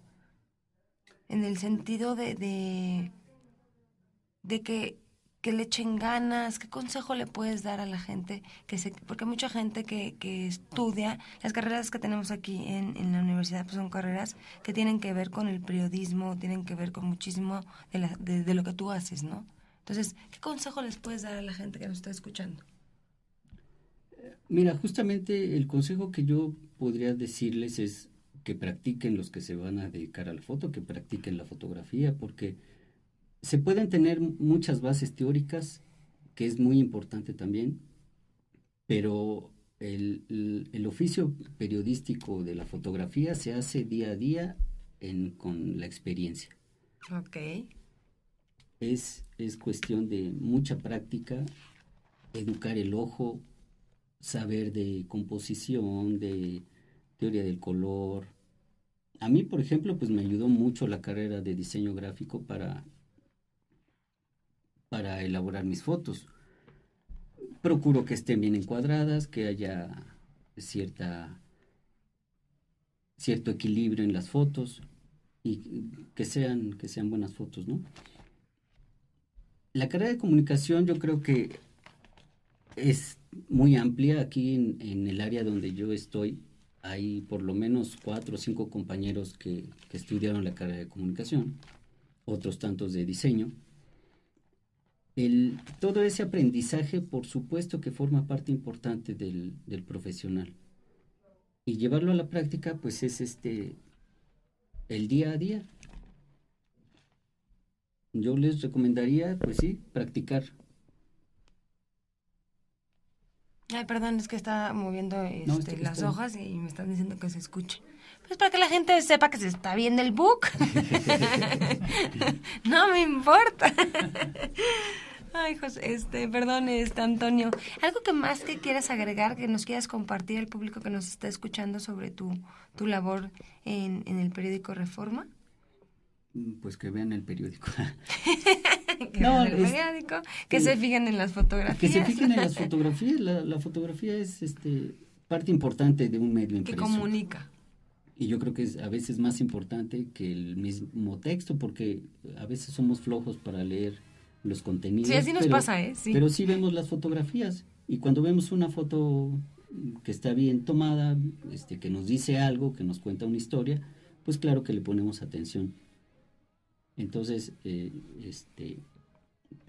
En el sentido de que le echen ganas, ¿qué consejo le puedes dar a la gente? Porque hay mucha gente que estudia, las carreras que tenemos aquí en la universidad pues son carreras que tienen que ver con el periodismo, tienen que ver con muchísimo de lo que tú haces, ¿no? Entonces, ¿qué consejo les puedes dar a la gente que nos está escuchando? Mira, justamente el consejo que yo podría decirles es que practiquen los que se van a dedicar a la foto, que practiquen la fotografía, porque se pueden tener muchas bases teóricas, que es muy importante también, pero el oficio periodístico de la fotografía se hace día a día con la experiencia. Ok. Es cuestión de mucha práctica, educar el ojo, saber de composición, de teoría del color. A mí, por ejemplo, pues me ayudó mucho la carrera de diseño gráfico para elaborar mis fotos. Procuro que estén bien encuadradas, que haya cierto equilibrio en las fotos y que sean buenas fotos, ¿no? La carrera de comunicación yo creo que es muy amplia. Aquí en el área donde yo estoy hay por lo menos 4 o 5 compañeros que estudiaron la carrera de comunicación, otros tantos de diseño. Todo ese aprendizaje, por supuesto que forma parte importante del profesional. Y llevarlo a la práctica, pues es el día a día. Yo les recomendaría, pues sí, practicar. Ay, perdón, es que está moviendo las está hojas y me están diciendo que se escuche. Pues para que la gente sepa que se está viendo el book. No me importa. Ay, José, perdón, Antonio. ¿Algo más que quieras agregar, que nos quieras compartir al público que nos está escuchando sobre tu labor en el periódico Reforma? Pues que vean el periódico. Que se fijen en las fotografías. Que se fijen en las fotografías. La fotografía es parte importante de un medio impreso. Que comunica. Y yo creo que es a veces más importante que el mismo texto, porque a veces somos flojos para leer los contenidos. Sí, así nos pasa, ¿eh? Sí. Pero sí vemos las fotografías. Y cuando vemos una foto que está bien tomada, que nos dice algo, que nos cuenta una historia, pues claro que le ponemos atención. Entonces,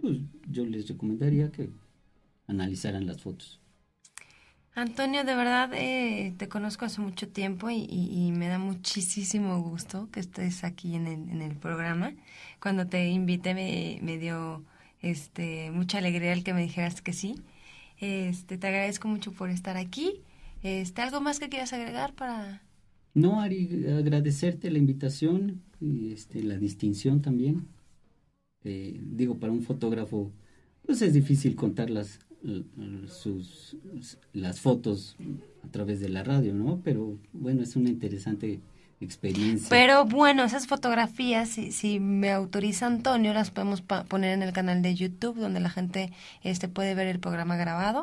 pues yo les recomendaría que analizaran las fotos. Antonio, de verdad te conozco hace mucho tiempo y me da muchísimo gusto que estés aquí en el programa. Cuando te invité me dio mucha alegría el que me dijeras que sí. Te agradezco mucho por estar aquí. ¿Algo más que quieras agregar para...? No, Ari, agradecerte la invitación y la distinción también. Para un fotógrafo, pues es difícil contar las fotos a través de la radio, ¿no? Pero bueno, es una interesante experiencia. Pero bueno, esas fotografías, si me autoriza Antonio, las podemos poner en el canal de YouTube, donde la gente puede ver el programa grabado.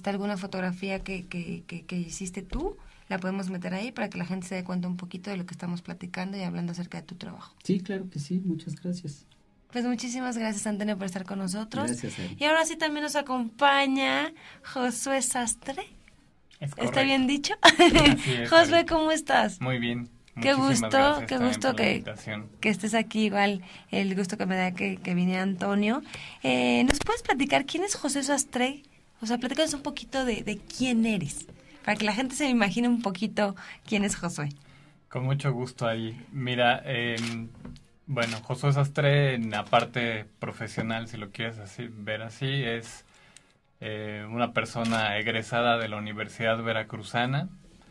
Alguna fotografía que hiciste tú, la podemos meter ahí para que la gente se dé cuenta un poquito de lo que estamos platicando y hablando acerca de tu trabajo. Sí, claro que sí, muchas gracias. Pues muchísimas gracias, Antonio, por estar con nosotros. Gracias, Ari. Y ahora sí también nos acompaña Josué Sastre. ¿Está bien dicho? Es, Josué, Ari. ¿cómo estás? Muy bien. Qué gusto que estés aquí, igual el gusto que me da que viniera Antonio. ¿Nos puedes platicar quién es Josué Sastre? O sea, platícanos un poquito de quién eres, para que la gente se imagine un poquito quién es Josué. Con mucho gusto ahí. Mira, bueno, Josué Sastre, en la parte profesional, si lo quieres ver así, es una persona egresada de la Universidad Veracruzana.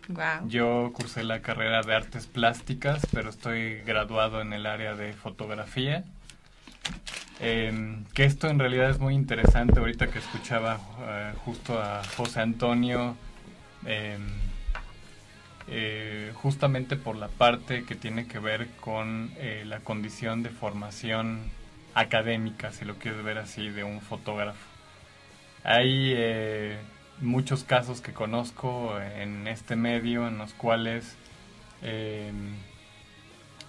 Wow. Yo cursé la carrera de Artes Plásticas, pero estoy graduado en el área de fotografía. Que esto en realidad es muy interesante. Ahorita que escuchaba justo a José Antonio, justamente por la parte que tiene que ver con la condición de formación académica, si lo quieres ver así, de un fotógrafo. Hay muchos casos que conozco en este medio en los cuales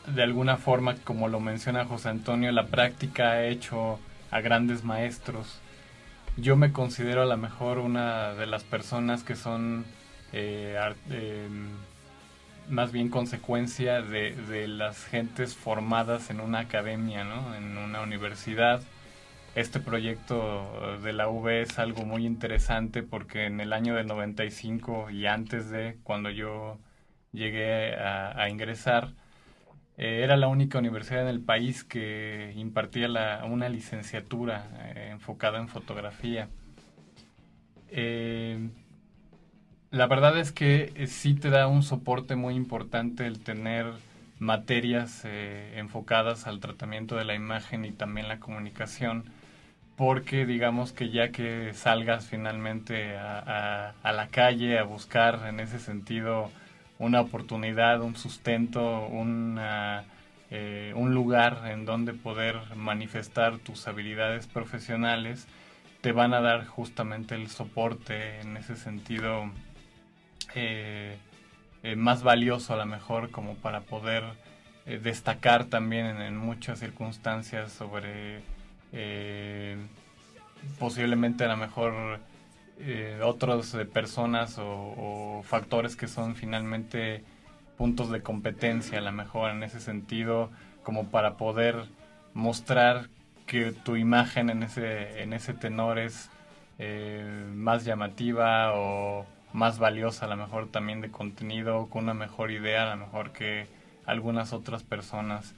de alguna forma, como lo menciona José Antonio, la práctica ha hecho a grandes maestros. Yo me considero a lo mejor una de las personas que son más bien consecuencia de las gentes formadas en una academia, ¿no? En una universidad. Este proyecto de la UV es algo muy interesante porque en el año del 95 y antes de cuando yo llegué a ingresar, era la única universidad en el país que impartía una licenciatura enfocada en fotografía. La verdad es que sí te da un soporte muy importante el tener materias enfocadas al tratamiento de la imagen y también la comunicación, porque digamos que ya que salgas finalmente a la calle a buscar en ese sentido una oportunidad, un sustento, un lugar en donde poder manifestar tus habilidades profesionales, te van a dar justamente el soporte en ese sentido más valioso a lo mejor, como para poder destacar también en muchas circunstancias sobre posiblemente a lo mejor otras personas o factores que son finalmente puntos de competencia a lo mejor en ese sentido, como para poder mostrar que tu imagen en ese tenor es más llamativa o más valiosa a lo mejor también de contenido, con una mejor idea a lo mejor que algunas otras personas.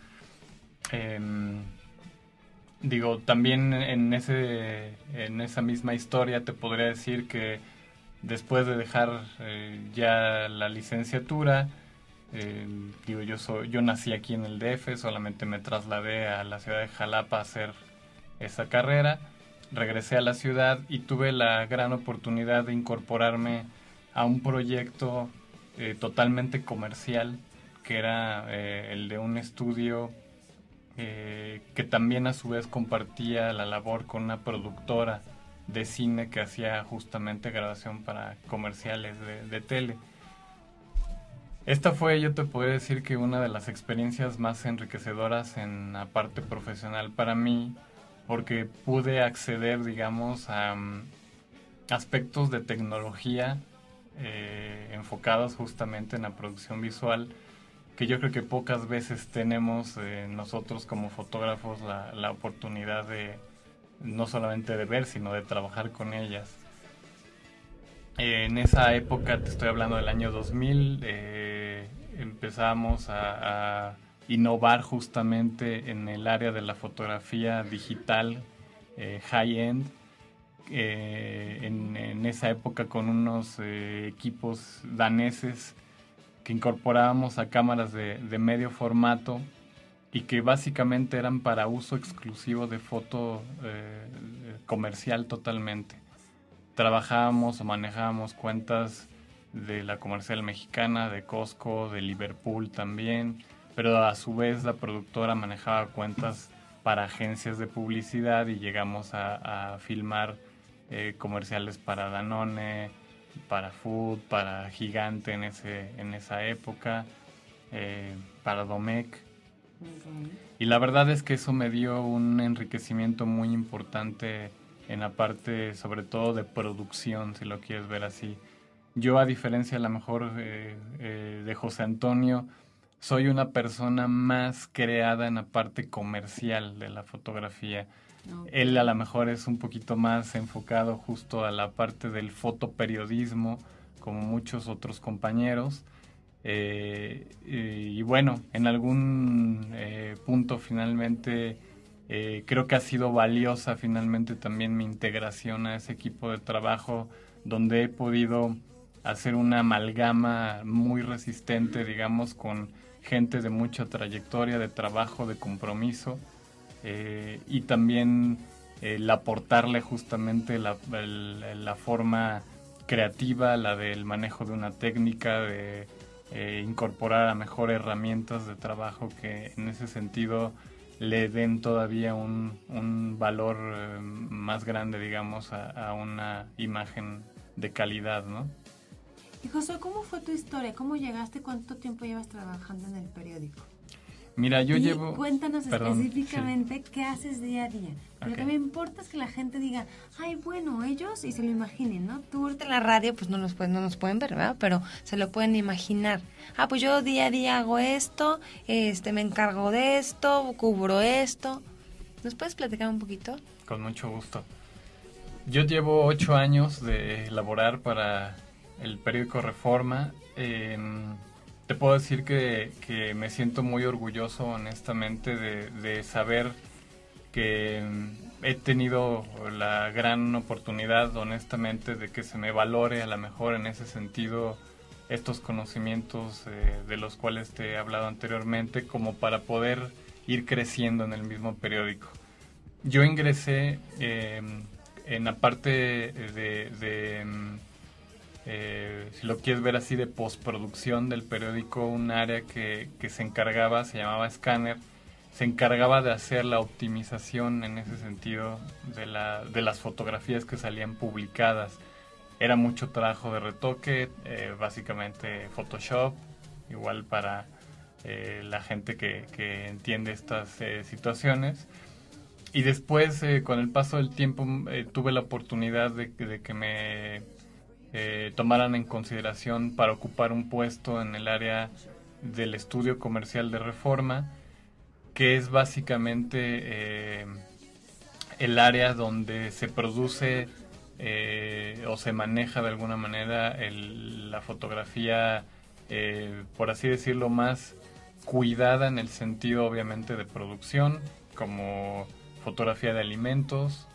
Digo, también en esa misma historia te podría decir que después de dejar ya la licenciatura, yo nací aquí en el DF, solamente me trasladé a la ciudad de Jalapa a hacer esa carrera, regresé a la ciudad y tuve la gran oportunidad de incorporarme a un proyecto totalmente comercial, que era el de un estudio que también a su vez compartía la labor con una productora de cine que hacía justamente grabación para comerciales de tele. Esta fue, yo te podría decir que una de las experiencias más enriquecedoras en la parte profesional para mí, porque pude acceder, digamos, a aspectos de tecnología enfocados justamente en la producción visual, que yo creo que pocas veces tenemos nosotros como fotógrafos la oportunidad de no solamente de ver, sino de trabajar con ellas. En esa época, te estoy hablando del año 2000, empezamos a innovar justamente en el área de la fotografía digital high-end, en esa época con unos equipos daneses que incorporábamos a cámaras de medio formato y que básicamente eran para uso exclusivo de foto comercial totalmente. Trabajábamos o manejábamos cuentas de la Comercial Mexicana, de Costco, de Liverpool también, pero a su vez la productora manejaba cuentas para agencias de publicidad y llegamos a filmar comerciales para Danone, para Food, para Gigante en esa época, para Domecq. Y la verdad es que eso me dio un enriquecimiento muy importante en la parte, sobre todo de producción, si lo quieres ver así. Yo, a diferencia a lo mejor de José Antonio, soy una persona más creada en la parte comercial de la fotografía. Okay. Él a lo mejor es un poquito más enfocado justo a la parte del fotoperiodismo, como muchos otros compañeros. Y bueno, en algún punto finalmente creo que ha sido valiosa finalmente también mi integración a ese equipo de trabajo, donde he podido hacer una amalgama muy resistente, digamos, con gente de mucha trayectoria, de trabajo, de compromiso, y también el aportarle justamente la forma creativa, la del manejo de una técnica, de incorporar a mejor herramientas de trabajo que en ese sentido le den todavía un valor más grande, digamos, a una imagen de calidad, ¿no? Y José, ¿cómo fue tu historia? ¿Cómo llegaste? ¿Cuánto tiempo llevas trabajando en el periódico? Mira, yo llevo... Cuéntanos específicamente qué haces día a día. Pero lo que me importa es que la gente diga, ay, bueno, ellos, y se lo imaginen, ¿no? Tú ahorita en la radio, pues no nos pueden ver, ¿verdad? Pero se lo pueden imaginar. Ah, pues yo día a día hago esto, me encargo de esto, cubro esto. ¿Nos puedes platicar un poquito? Con mucho gusto. Yo llevo 8 años de laborar para el periódico Reforma. Te puedo decir que me siento muy orgulloso, honestamente, de saber que he tenido la gran oportunidad, honestamente, de que se me valore a lo mejor en ese sentido estos conocimientos de los cuales te he hablado anteriormente, como para poder ir creciendo en el mismo periódico. Yo ingresé en la parte si lo quieres ver así, de postproducción del periódico, un área que se encargaba, se llamaba Scanner, se encargaba de hacer la optimización en ese sentido de las fotografías que salían publicadas. Era mucho trabajo de retoque, básicamente Photoshop, igual para la gente que entiende estas situaciones. Y después, con el paso del tiempo, tuve la oportunidad de que me tomaran en consideración para ocupar un puesto en el área del estudio comercial de Reforma, que es básicamente el área donde se produce o se maneja de alguna manera la fotografía, por así decirlo, más cuidada en el sentido obviamente de producción, como fotografía de alimentos,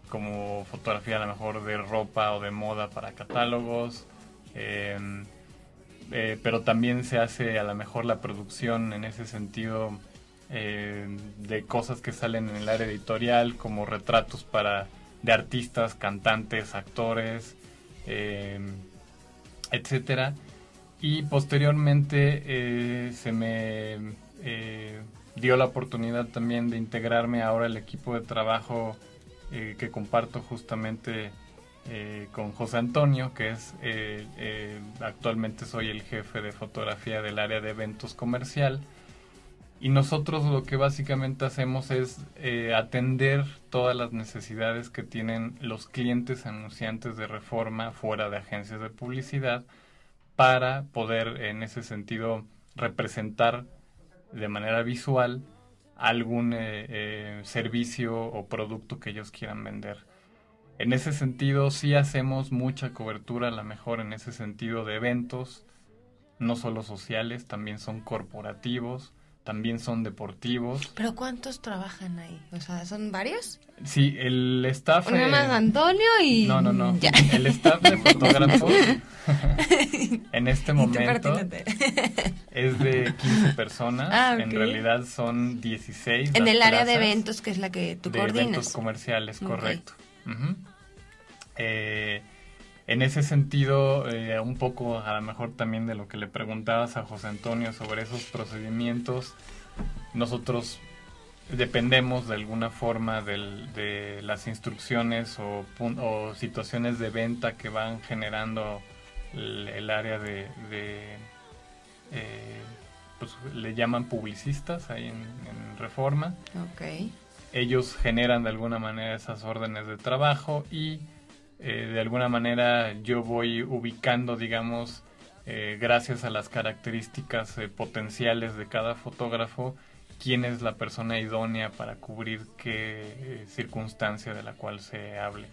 como fotografía a lo mejor de ropa o de moda para catálogos, pero también se hace a lo mejor la producción en ese sentido de cosas que salen en el área editorial, como retratos de artistas, cantantes, actores, etcétera. Y posteriormente se me dio la oportunidad también de integrarme ahora al equipo de trabajo que comparto justamente con José Antonio, que es actualmente soy el jefe de fotografía del área de eventos comercial. Y nosotros lo que básicamente hacemos es atender todas las necesidades que tienen los clientes anunciantes de Reforma fuera de agencias de publicidad, para poder en ese sentido representar de manera visual algún servicio o producto que ellos quieran vender. En ese sentido sí hacemos mucha cobertura, a lo mejor en ese sentido, de eventos, no solo sociales, también son corporativos, también son deportivos. ¿Pero cuántos trabajan ahí? O sea, ¿son varios? Sí, el staff... Nada más Antonio y... No. Ya. El staff de fotógrafos en este momento es de 15 personas. Okay. En realidad son 16. En el área de eventos, que es la que tú coordinas. De eventos comerciales, correcto. Okay. En ese sentido, un poco a lo mejor también de lo que le preguntabas a José Antonio sobre esos procedimientos, nosotros dependemos de alguna forma de las instrucciones o situaciones de venta que van generando el área pues le llaman publicistas ahí en Reforma. Okay. Ellos generan de alguna manera esas órdenes de trabajo y de alguna manera yo voy ubicando, digamos, gracias a las características potenciales de cada fotógrafo, quién es la persona idónea para cubrir qué circunstancia de la cual se hable.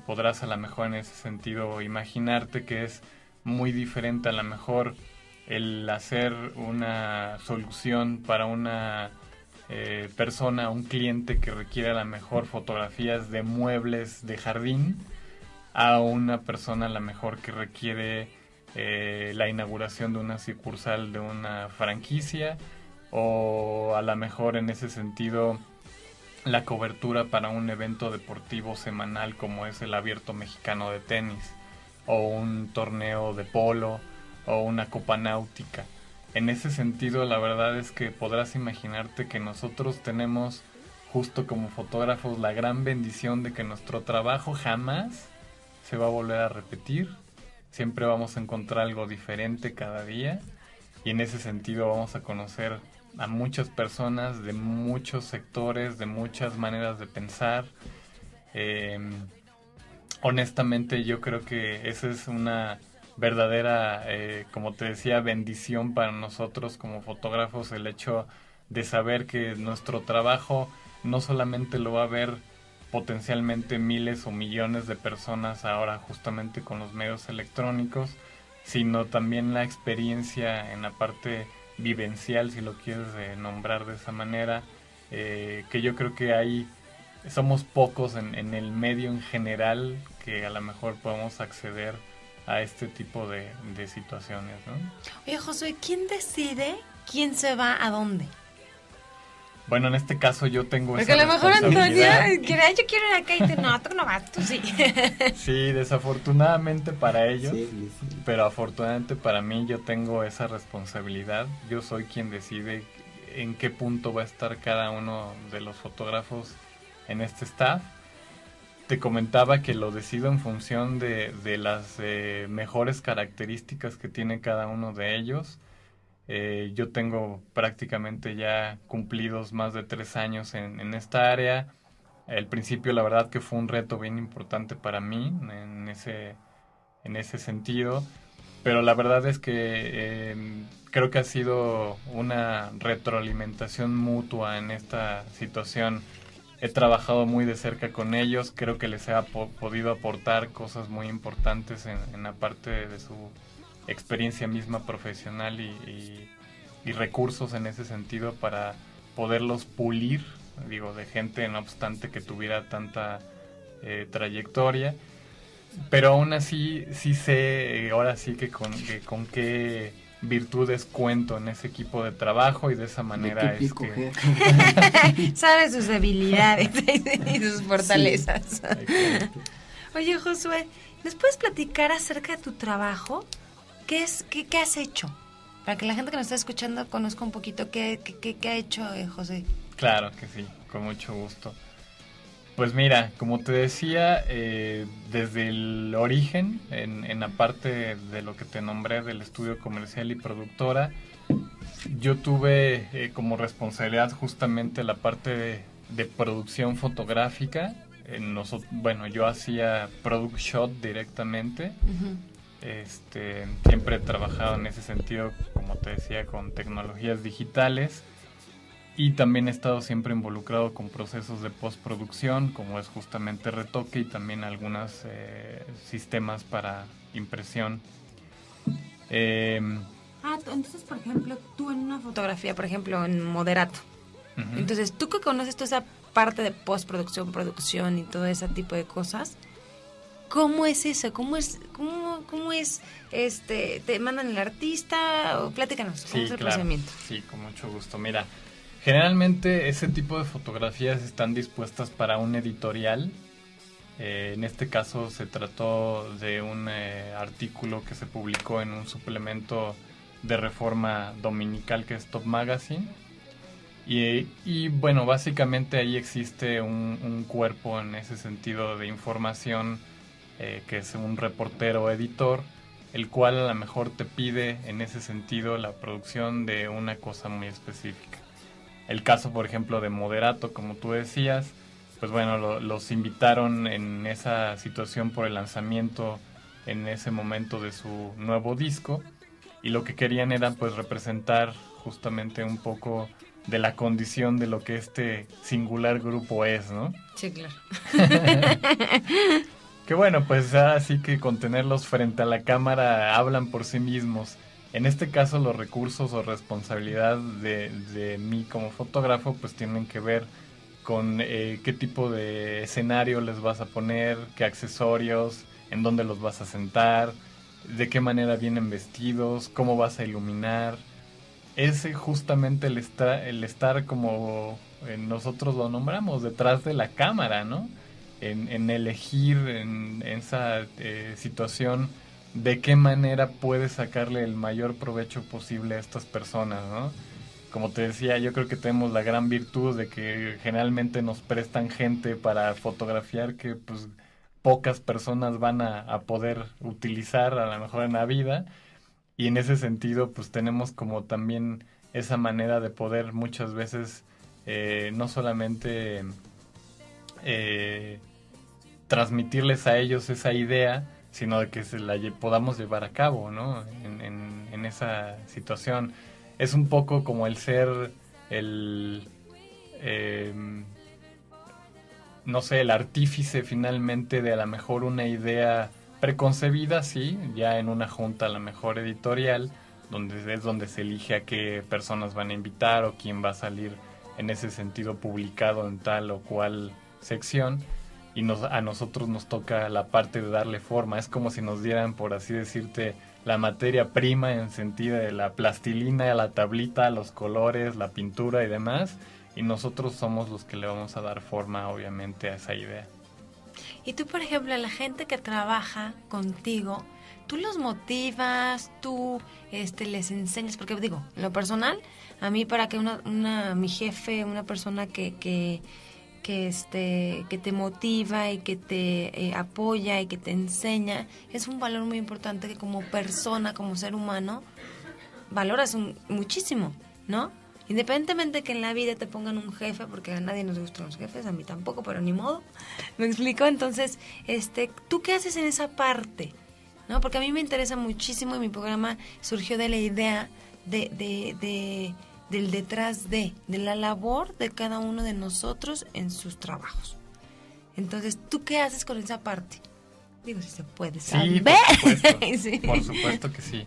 Podrás a lo mejor en ese sentido imaginarte que es muy diferente a lo mejor el hacer una solución para una persona, un cliente que requiere a lo mejor fotografías de muebles de jardín, a una persona a lo mejor que requiere la inauguración de una sucursal de una franquicia, o a lo mejor en ese sentido la cobertura para un evento deportivo semanal como es el Abierto Mexicano de Tenis, o un torneo de polo, o una copa náutica. En ese sentido, la verdad es que podrás imaginarte que nosotros tenemos, justo como fotógrafos, la gran bendición de que nuestro trabajo jamás se va a volver a repetir. Siempre vamos a encontrar algo diferente cada día, y en ese sentido vamos a conocer a muchas personas de muchos sectores, de muchas maneras de pensar. Honestamente, yo creo que esa es una verdadera, como te decía, bendición para nosotros como fotógrafos, el hecho de saber que nuestro trabajo no solamente lo va a ver potencialmente miles o millones de personas ahora justamente con los medios electrónicos, sino también la experiencia en la parte vivencial, si lo quieres nombrar de esa manera, que yo creo que ahí somos pocos en el medio en general que a lo mejor podemos acceder a este tipo de situaciones, ¿no? Oye, Josué, ¿quién decide quién se va a dónde? Bueno, en este caso yo tengo porque esa responsabilidad. Porque a lo mejor Antonio quiere, yo quiero ir acá y tú no vas, tú sí. Sí, desafortunadamente para ellos, Sí. pero afortunadamente para mí yo tengo esa responsabilidad. Yo soy quien decide en qué punto va a estar cada uno de los fotógrafos en este staff. Te comentaba que lo decido en función de las mejores características que tiene cada uno de ellos. Yo tengo prácticamente ya cumplidos más de 3 años en esta área. Al principio la verdad que fue un reto bien importante para mí en ese sentido, pero la verdad es que creo que ha sido una retroalimentación mutua en esta situación. He trabajado muy de cerca con ellos, creo que les he podido aportar cosas muy importantes en la parte de su experiencia misma profesional y recursos en ese sentido para poderlos pulir, digo, de gente no obstante que tuviera tanta trayectoria, pero aún así sí sé ahora sí que con qué virtudes cuento en ese equipo de trabajo, y de esa manera es que sabe sus debilidades y sus fortalezas. Sí. Oye, Josué, ¿nos puedes platicar acerca de tu trabajo? ¿Qué has hecho? Para que la gente que nos está escuchando conozca un poquito qué ha hecho José. Claro que sí, con mucho gusto. Pues mira, como te decía, desde el origen, en la parte de lo que te nombré del estudio comercial y productora, yo tuve como responsabilidad justamente la parte de producción fotográfica. Bueno, yo hacía product shot directamente. Siempre he trabajado en ese sentido, como te decía, con tecnologías digitales. Y también he estado siempre involucrado con procesos de postproducción, como es justamente retoque y también algunos sistemas para impresión. Entonces, por ejemplo, tú en una fotografía, por ejemplo, en Moderato. Uh-huh. Entonces, tú que conoces toda esa parte de postproducción, producción y todo ese tipo de cosas, ¿cómo es eso? ¿Cómo es te mandan el artista? O platícanos, ¿cómo es el procedimiento? Sí, con mucho gusto. Mira, generalmente ese tipo de fotografías están dispuestas para un editorial En este caso se trató de un artículo que se publicó en un suplemento de Reforma dominical que es Top Magazine. Y bueno, básicamente ahí existe un cuerpo en ese sentido de información que es un reportero o editor, el cual a lo mejor te pide en ese sentido la producción de una cosa muy específica. El caso, por ejemplo, de Moderato, como tú decías, pues bueno, los invitaron en esa situación por el lanzamiento en ese momento de su nuevo disco, y lo que querían era pues representar justamente un poco de la condición de lo que este singular grupo es, ¿no? Sí, claro. Que bueno, pues así que con tenerlos frente a la cámara hablan por sí mismos. En este caso los recursos o responsabilidad de mí como fotógrafo pues tienen que ver con qué tipo de escenario les vas a poner, qué accesorios, en dónde los vas a sentar, de qué manera vienen vestidos, cómo vas a iluminar. Ese justamente el estar como nosotros lo nombramos, detrás de la cámara, ¿no? En elegir en esa situación de qué manera puedes sacarle el mayor provecho posible a estas personas, ¿no? Como te decía, yo creo que tenemos la gran virtud de que generalmente nos prestan gente para fotografiar que pues pocas personas van a poder utilizar a lo mejor en la vida, y en ese sentido pues tenemos como también esa manera de poder muchas veces no solamente transmitirles a ellos esa idea, sino de que se la podamos llevar a cabo, ¿no? En esa situación. Es un poco como el ser no sé, el artífice finalmente de a lo mejor una idea preconcebida, sí, ya en una junta a lo mejor editorial, donde se elige a qué personas van a invitar o quién va a salir en ese sentido publicado en tal o cual sección, y a nosotros nos toca la parte de darle forma. Es como si nos dieran, por así decirte, la materia prima en sentido de la plastilina, la tablita, los colores, la pintura y demás, y nosotros somos los que le vamos a dar forma obviamente a esa idea. Y tú, por ejemplo, a la gente que trabaja contigo, tú los motivas, tú les enseñas, porque digo, en lo personal, a mí para que mi jefe, una persona que te motiva y que te apoya y que te enseña, es un valor muy importante que como persona, como ser humano, valoras muchísimo, ¿no? Independientemente que en la vida te pongan un jefe, porque a nadie nos gustan los jefes, a mí tampoco, pero ni modo. ¿Me explico? Entonces, ¿tú qué haces en esa parte? ¿No? Porque a mí me interesa muchísimo y mi programa surgió de la idea del detrás de la labor de cada uno de nosotros en sus trabajos. Entonces, ¿tú qué haces con esa parte? Digo, si se puede saber. Sí, por supuesto. Sí. Por supuesto que sí.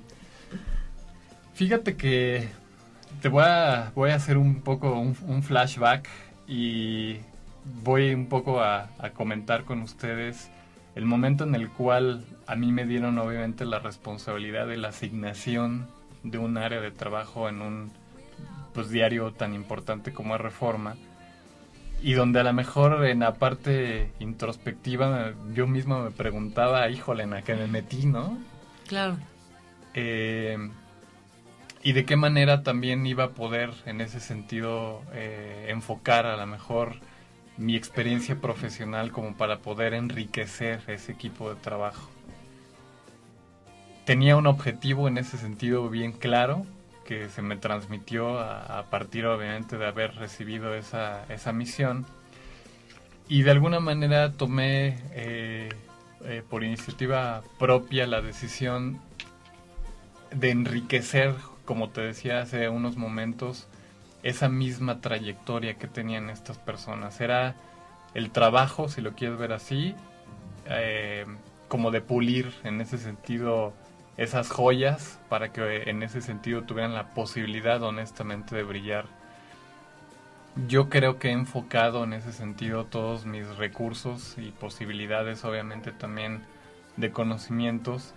Fíjate que te voy a hacer un poco un flashback y voy un poco a comentar con ustedes el momento en el cual a mí me dieron obviamente la responsabilidad de la asignación de un área de trabajo en un diario tan importante como es Reforma, y donde a lo mejor en la parte introspectiva yo mismo me preguntaba, híjole, ¿en a qué me metí, no? Claro. Y de qué manera también iba a poder en ese sentido enfocar a lo mejor mi experiencia profesional como para poder enriquecer ese equipo de trabajo. Tenía un objetivo en ese sentido bien claro, que se me transmitió a partir obviamente de haber recibido esa misión, y de alguna manera tomé por iniciativa propia la decisión de enriquecer, como te decía hace unos momentos, esa misma trayectoria que tenían estas personas. Era el trabajo, si lo quieres ver así, como de pulir en ese sentido esas joyas para que en ese sentido tuvieran la posibilidad honestamente de brillar. Yo creo que he enfocado en ese sentido todos mis recursos y posibilidades, obviamente también de conocimientos,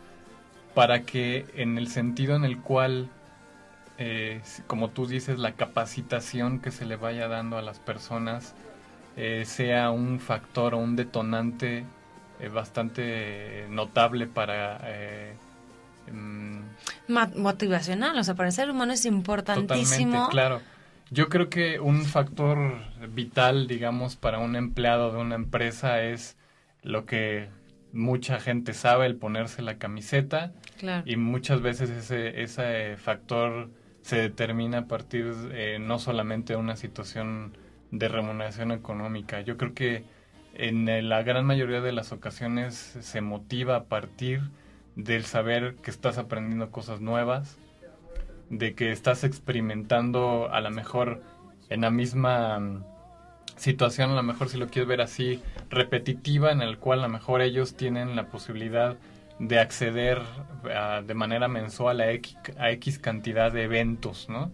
para que en el sentido en el cual, como tú dices, la capacitación que se le vaya dando a las personas sea un factor o un detonante bastante notable para... motivacional, o sea, para el ser humano es importantísimo. Totalmente, claro. Yo creo que un factor vital, digamos, para un empleado de una empresa es lo que mucha gente sabe, el ponerse la camiseta. Claro. Y muchas veces ese factor se determina a partir no solamente de una situación de remuneración económica. Yo creo que en la gran mayoría de las ocasiones se motiva a partir del saber que estás aprendiendo cosas nuevas, de que estás experimentando a lo mejor en la misma situación, a lo mejor si lo quieres ver así, repetitiva, en el cual a lo mejor ellos tienen la posibilidad de acceder de manera mensual a X cantidad de eventos, ¿no?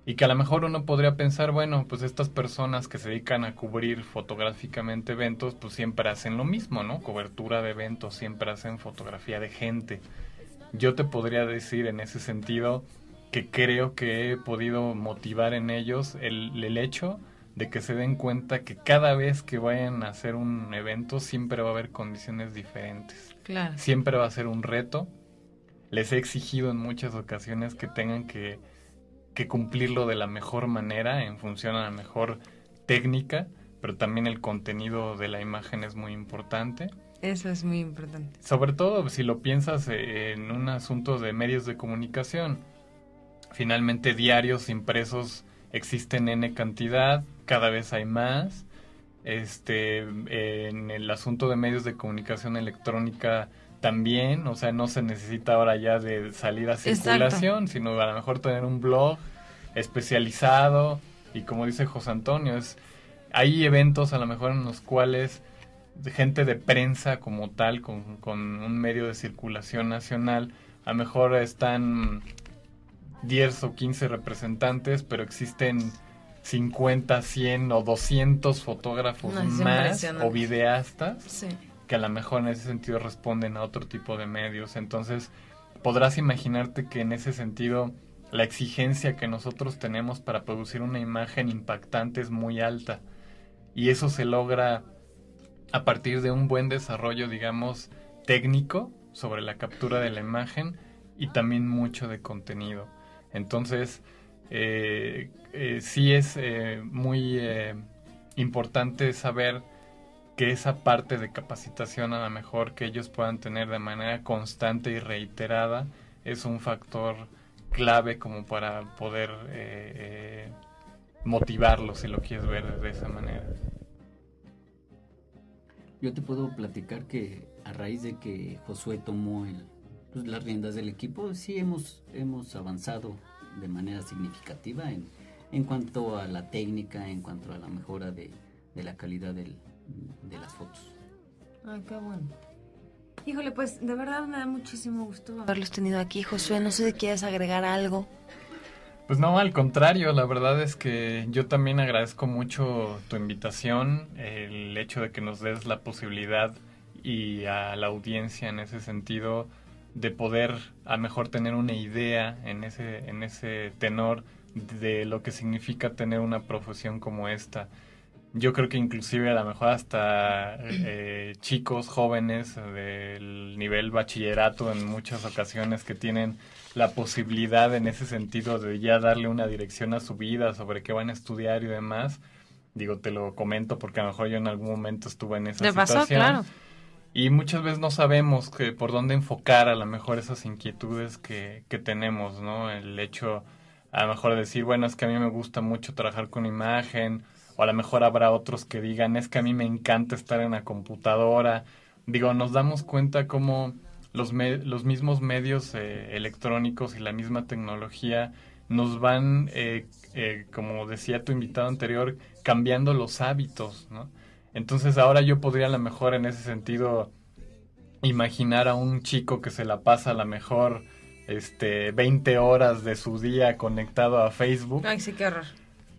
Y que a lo mejor uno podría pensar, bueno, pues estas personas que se dedican a cubrir fotográficamente eventos, pues siempre hacen lo mismo, ¿no? Cobertura de eventos, siempre hacen fotografía de gente. Yo te podría decir en ese sentido que creo que he podido motivar en ellos el hecho de que se den cuenta que cada vez que vayan a hacer un evento siempre va a haber condiciones diferentes. Claro. Siempre va a ser un reto. Les he exigido en muchas ocasiones que tengan que cumplirlo de la mejor manera, en función a la mejor técnica, pero también el contenido de la imagen es muy importante. Eso es muy importante. Sobre todo si lo piensas en un asunto de medios de comunicación. Finalmente, diarios impresos existen N cantidad, cada vez hay más. En el asunto de medios de comunicación electrónica también, o sea, no se necesita ahora ya de salir a circulación, exacto, sino a lo mejor tener un blog especializado, y como dice José Antonio, hay eventos a lo mejor en los cuales gente de prensa como tal, con un medio de circulación nacional, a lo mejor están 10 o 15 representantes, pero existen 50, 100 o 200 fotógrafos más o videastas, sí, que a lo mejor en ese sentido responden a otro tipo de medios. Entonces podrás imaginarte que en ese sentido la exigencia que nosotros tenemos para producir una imagen impactante es muy alta, y eso se logra a partir de un buen desarrollo, digamos, técnico sobre la captura de la imagen y también mucho de contenido. Entonces sí es muy importante saber que esa parte de capacitación, a lo mejor que ellos puedan tener de manera constante y reiterada, es un factor clave como para poder motivarlos, si lo quieres ver de esa manera. Yo te puedo platicar que a raíz de que Josué tomó las riendas del equipo, sí hemos avanzado de manera significativa en cuanto a la técnica, en cuanto a la mejora de la calidad de las fotos. Ay, qué bueno. Híjole, pues de verdad me da muchísimo gusto haberlos tenido aquí. Josué, no sé si quieres agregar algo. Pues no, al contrario, la verdad es que yo también agradezco mucho tu invitación, el hecho de que nos des la posibilidad y a la audiencia en ese sentido de poder a mejor tener una idea en ese tenor de lo que significa tener una profesión como esta. Yo creo que inclusive a lo mejor hasta chicos jóvenes del nivel bachillerato en muchas ocasiones que tienen la posibilidad en ese sentido de ya darle una dirección a su vida sobre qué van a estudiar y demás. Digo, te lo comento porque a lo mejor yo en algún momento estuve en esa situación. Pasó, claro. Y muchas veces no sabemos por dónde enfocar a lo mejor esas inquietudes que tenemos, ¿no? El hecho a lo mejor de decir, bueno, es que a mí me gusta mucho trabajar con imagen, o a lo mejor habrá otros que digan, es que a mí me encanta estar en la computadora. Digo, nos damos cuenta cómo los mismos medios electrónicos y la misma tecnología nos van, como decía tu invitado anterior, cambiando los hábitos, ¿no? Entonces ahora yo podría a lo mejor en ese sentido imaginar a un chico que se la pasa a lo mejor 20 horas de su día conectado a Facebook. Ay, sí, qué horror.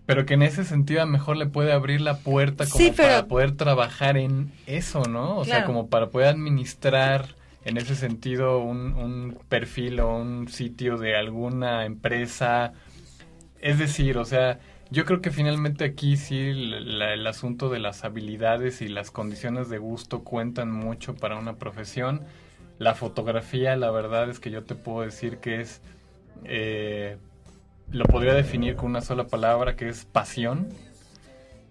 Pero que en ese sentido a lo mejor le puede abrir la puerta como para poder trabajar en eso, ¿no? O sea, como para poder administrar en ese sentido un perfil o un sitio de alguna empresa. Es decir, o sea, Yo creo que finalmente aquí sí el asunto de las habilidades y las condiciones de gusto cuentan mucho para una profesión. La fotografía, la verdad es que yo te puedo decir que es, lo podría definir con una sola palabra, que es pasión.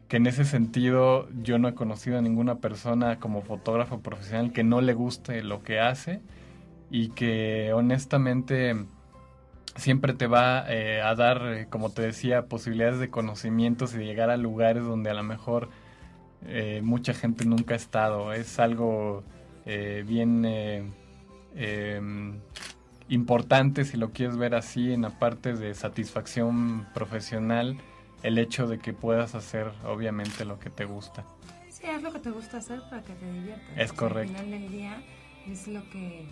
Que en ese sentido yo no he conocido a ninguna persona como fotógrafo profesional que no le guste lo que hace y que honestamente siempre te va a dar, como te decía, posibilidades de conocimientos y de llegar a lugares donde a lo mejor mucha gente nunca ha estado. Es algo bien importante, si lo quieres ver así, en la parte de satisfacción profesional, el hecho de que puedas hacer obviamente lo que te gusta. Sí, es lo que te gusta hacer para que te diviertas. Es correcto. Al final del día es lo que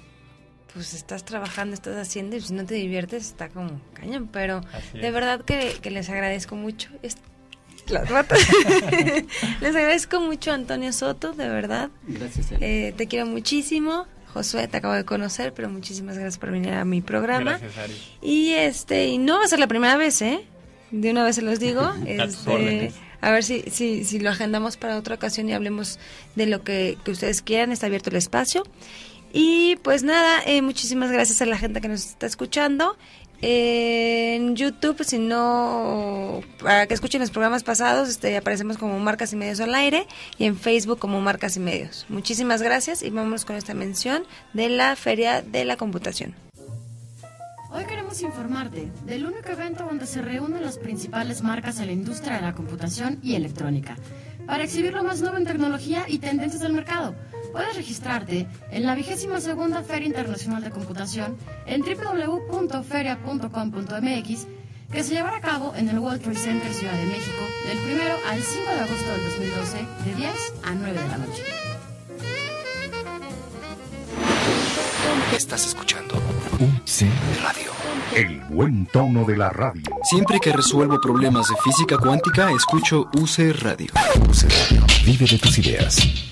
pues estás trabajando, estás haciendo, y si no te diviertes está como cañón, pero de verdad que les agradezco mucho. Las ratas. Les agradezco mucho, Antonio Soto, de verdad. Gracias. Te quiero muchísimo. Josué, te acabo de conocer, pero muchísimas gracias por venir a mi programa. Gracias, Ari. Y no va a ser la primera vez, de una vez se los digo. A ver si lo agendamos para otra ocasión y hablemos de lo que ustedes quieran. Está abierto el espacio. Y pues nada, muchísimas gracias a la gente que nos está escuchando. En YouTube, si no, para que escuchen los programas pasados, aparecemos como Marcas y Medios al Aire, y en Facebook como Marcas y Medios. Muchísimas gracias y vámonos con esta mención de la Feria de la Computación. Hoy queremos informarte del único evento donde se reúnen las principales marcas en la industria de la computación y electrónica para exhibir lo más nuevo en tecnología y tendencias del mercado. Puedes registrarte en la 22ª Feria Internacional de Computación en www.feria.com.mx, que se llevará a cabo en el World Trade Center Ciudad de México del 1 al 5 de agosto del 2012, de 10 a 9 de la noche. Estás escuchando UC Radio. El buen tono de la radio. Siempre que resuelvo problemas de física cuántica, escucho UC Radio. UC Radio. Vive de tus ideas.